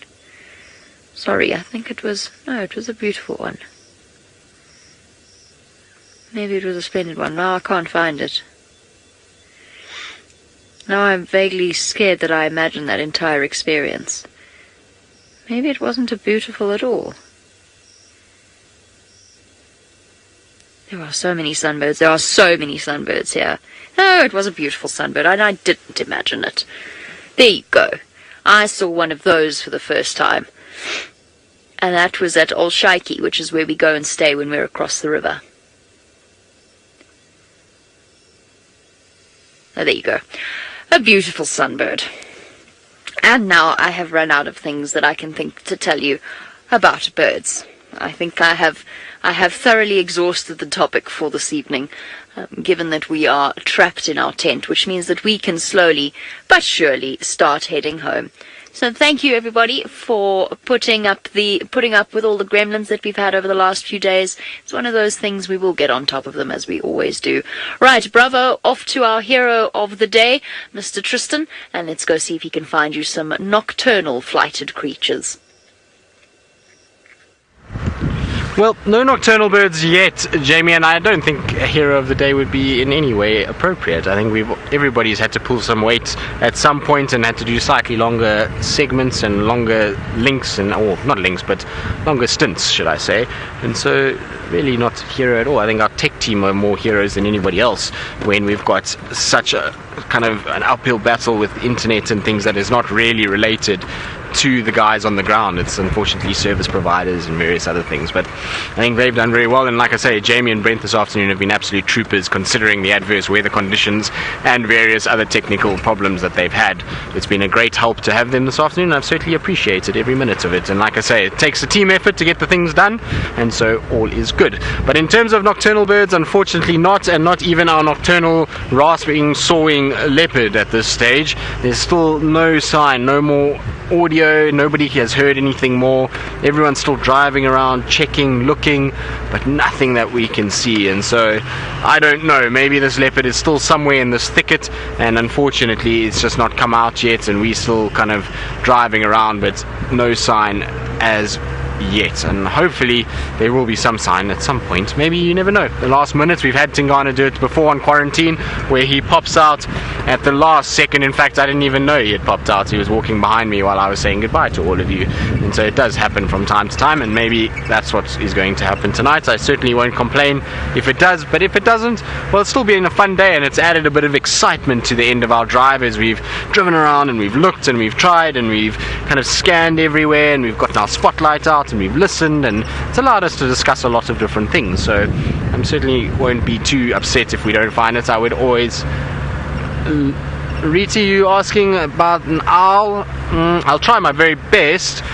B: Sorry, I think it was... No, it was a beautiful one. Maybe it was a splendid one. No, I can't find it. Now I'm vaguely scared that I imagined that entire experience. Maybe it wasn't beautiful at all. There are so many sunbirds. There are so many sunbirds here. No, it was a beautiful sunbird, and I didn't imagine it. There you go. I saw one of those for the first time. And that was at Old Shaiki, which is where we go and stay when we're across the river. Oh, there you go. A beautiful sunbird. And now I have run out of things that I can think to tell you about birds. I think I have thoroughly exhausted the topic for this evening, given that we are trapped in our tent, which means that we can slowly but surely start heading home. So thank you everybody for putting up with all the gremlins that we've had over the last few days. It's one of those things, we will get on top of them as we always do. Right, bravo, off to our hero of the day, Mr. Tristan, and let's go see if he can find you some nocturnal flighted creatures.
A: Well, no nocturnal birds yet, Jamie, and I don't think a hero of the day would be in any way appropriate. I think everybody's had to pull some weight at some point and had to do slightly longer segments and longer links, or not links, but longer stints, should I say. And so, really not hero at all. I think our tech team are more heroes than anybody else when we've got such a kind of an uphill battle with internet and things that is not really related to the guys on the ground. It's unfortunately service providers and various other things, but I think they've done very well. And like I say, Jamie and Brent this afternoon have been absolute troopers considering the adverse weather conditions and various other technical problems that they've had. It's been a great help to have them this afternoon. I've certainly appreciated every minute of it, and like I say, it takes a team effort to get the things done, and so all is good. But in terms of nocturnal birds, unfortunately not, and not even our nocturnal rasping, sawing leopard at this stage. There's still no sign, no more audio, nobody has heard anything more. Everyone's still driving around, checking, looking, but nothing that we can see. And so I don't know, maybe this leopard is still somewhere in this thicket, and unfortunately it's just not come out yet, and we're still kind of driving around, but no sign as yet. And hopefully there will be some sign at some point. Maybe, you never know. The last minute, we've had Tingana do it before on quarantine, where he pops out at the last second. In fact, I didn't even know he had popped out. He was walking behind me while I was saying goodbye to all of you. And so it does happen from time to time, and maybe that's what is going to happen tonight. I certainly won't complain if it does, but if it doesn't, well, it's still been a fun day, and it's added a bit of excitement to the end of our drive as we've driven around and we've looked and we've tried and we've kind of scanned everywhere, and we've got our spotlight out and we've listened, and it's allowed us to discuss a lot of different things. So I certainly won't be too upset if we don't find it. I would always... Rita, you asking about an owl? I'll try my very best.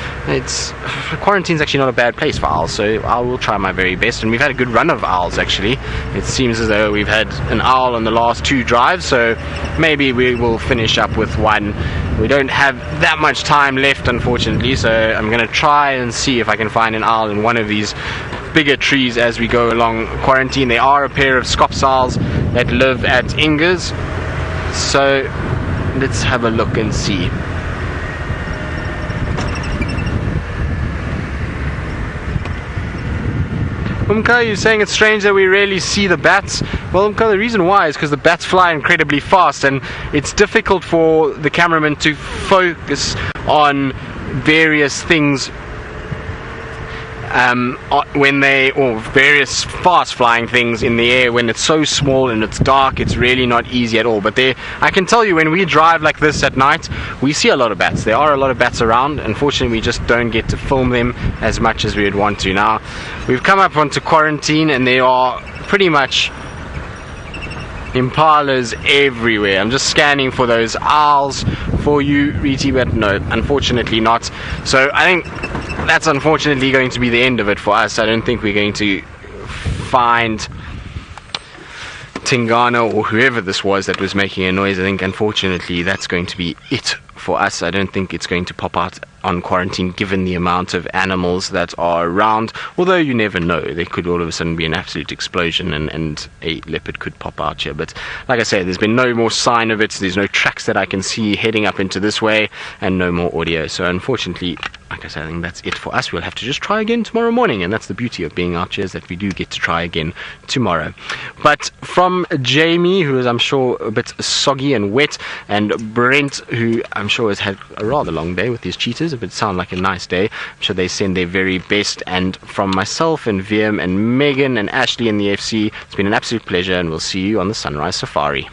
A: Quarantine's actually not a bad place for owls, so I will try my very best. And we've had a good run of owls, actually. It seems as though we've had an owl on the last two drives, so maybe we will finish up with one. We don't have that much time left, unfortunately, so I'm going to try and see if I can find an owl in one of these bigger trees as we go along quarantine. There are a pair of scops owls that live at Ingers, so let's have a look and see. Umka, you're saying it's strange that we rarely see the bats. Well, Umka, the reason why is because the bats fly incredibly fast, and it's difficult for the cameraman to focus on various things or various fast flying things in the air when it's so small and it's dark. It's really not easy at all. But I can tell you, when we drive like this at night, we see a lot of bats. There are a lot of bats around. Unfortunately, we just don't get to film them as much as we would want to. Now, we've come up onto quarantine, and there are pretty much impalas everywhere. I'm just scanning for those owls for you, Riti, but no, unfortunately not. So I think that's unfortunately going to be the end of it for us. I don't think we're going to find Tingana or whoever this was that was making a noise. I think unfortunately that's going to be it for us. I don't think it's going to pop out on quarantine given the amount of animals that are around, although you never know. There could all of a sudden be an absolute explosion and a leopard could pop out here. But like I say, there's been no more sign of it. There's no tracks that I can see heading up into this way, and no more audio. So unfortunately, like I said, I think that's it for us. We'll have to just try again tomorrow morning, and that's the beauty of being out here, is that we do get to try again tomorrow. But from Jamie, who is, I'm sure, a bit soggy and wet, and Brent, who I'm sure has had a rather long day with these cheetahs, but it sounds like a nice day. I'm sure they send their very best. And from myself and VM and Megan and Ashley and the FC, it's been an absolute pleasure, and we'll see you on the Sunrise Safari.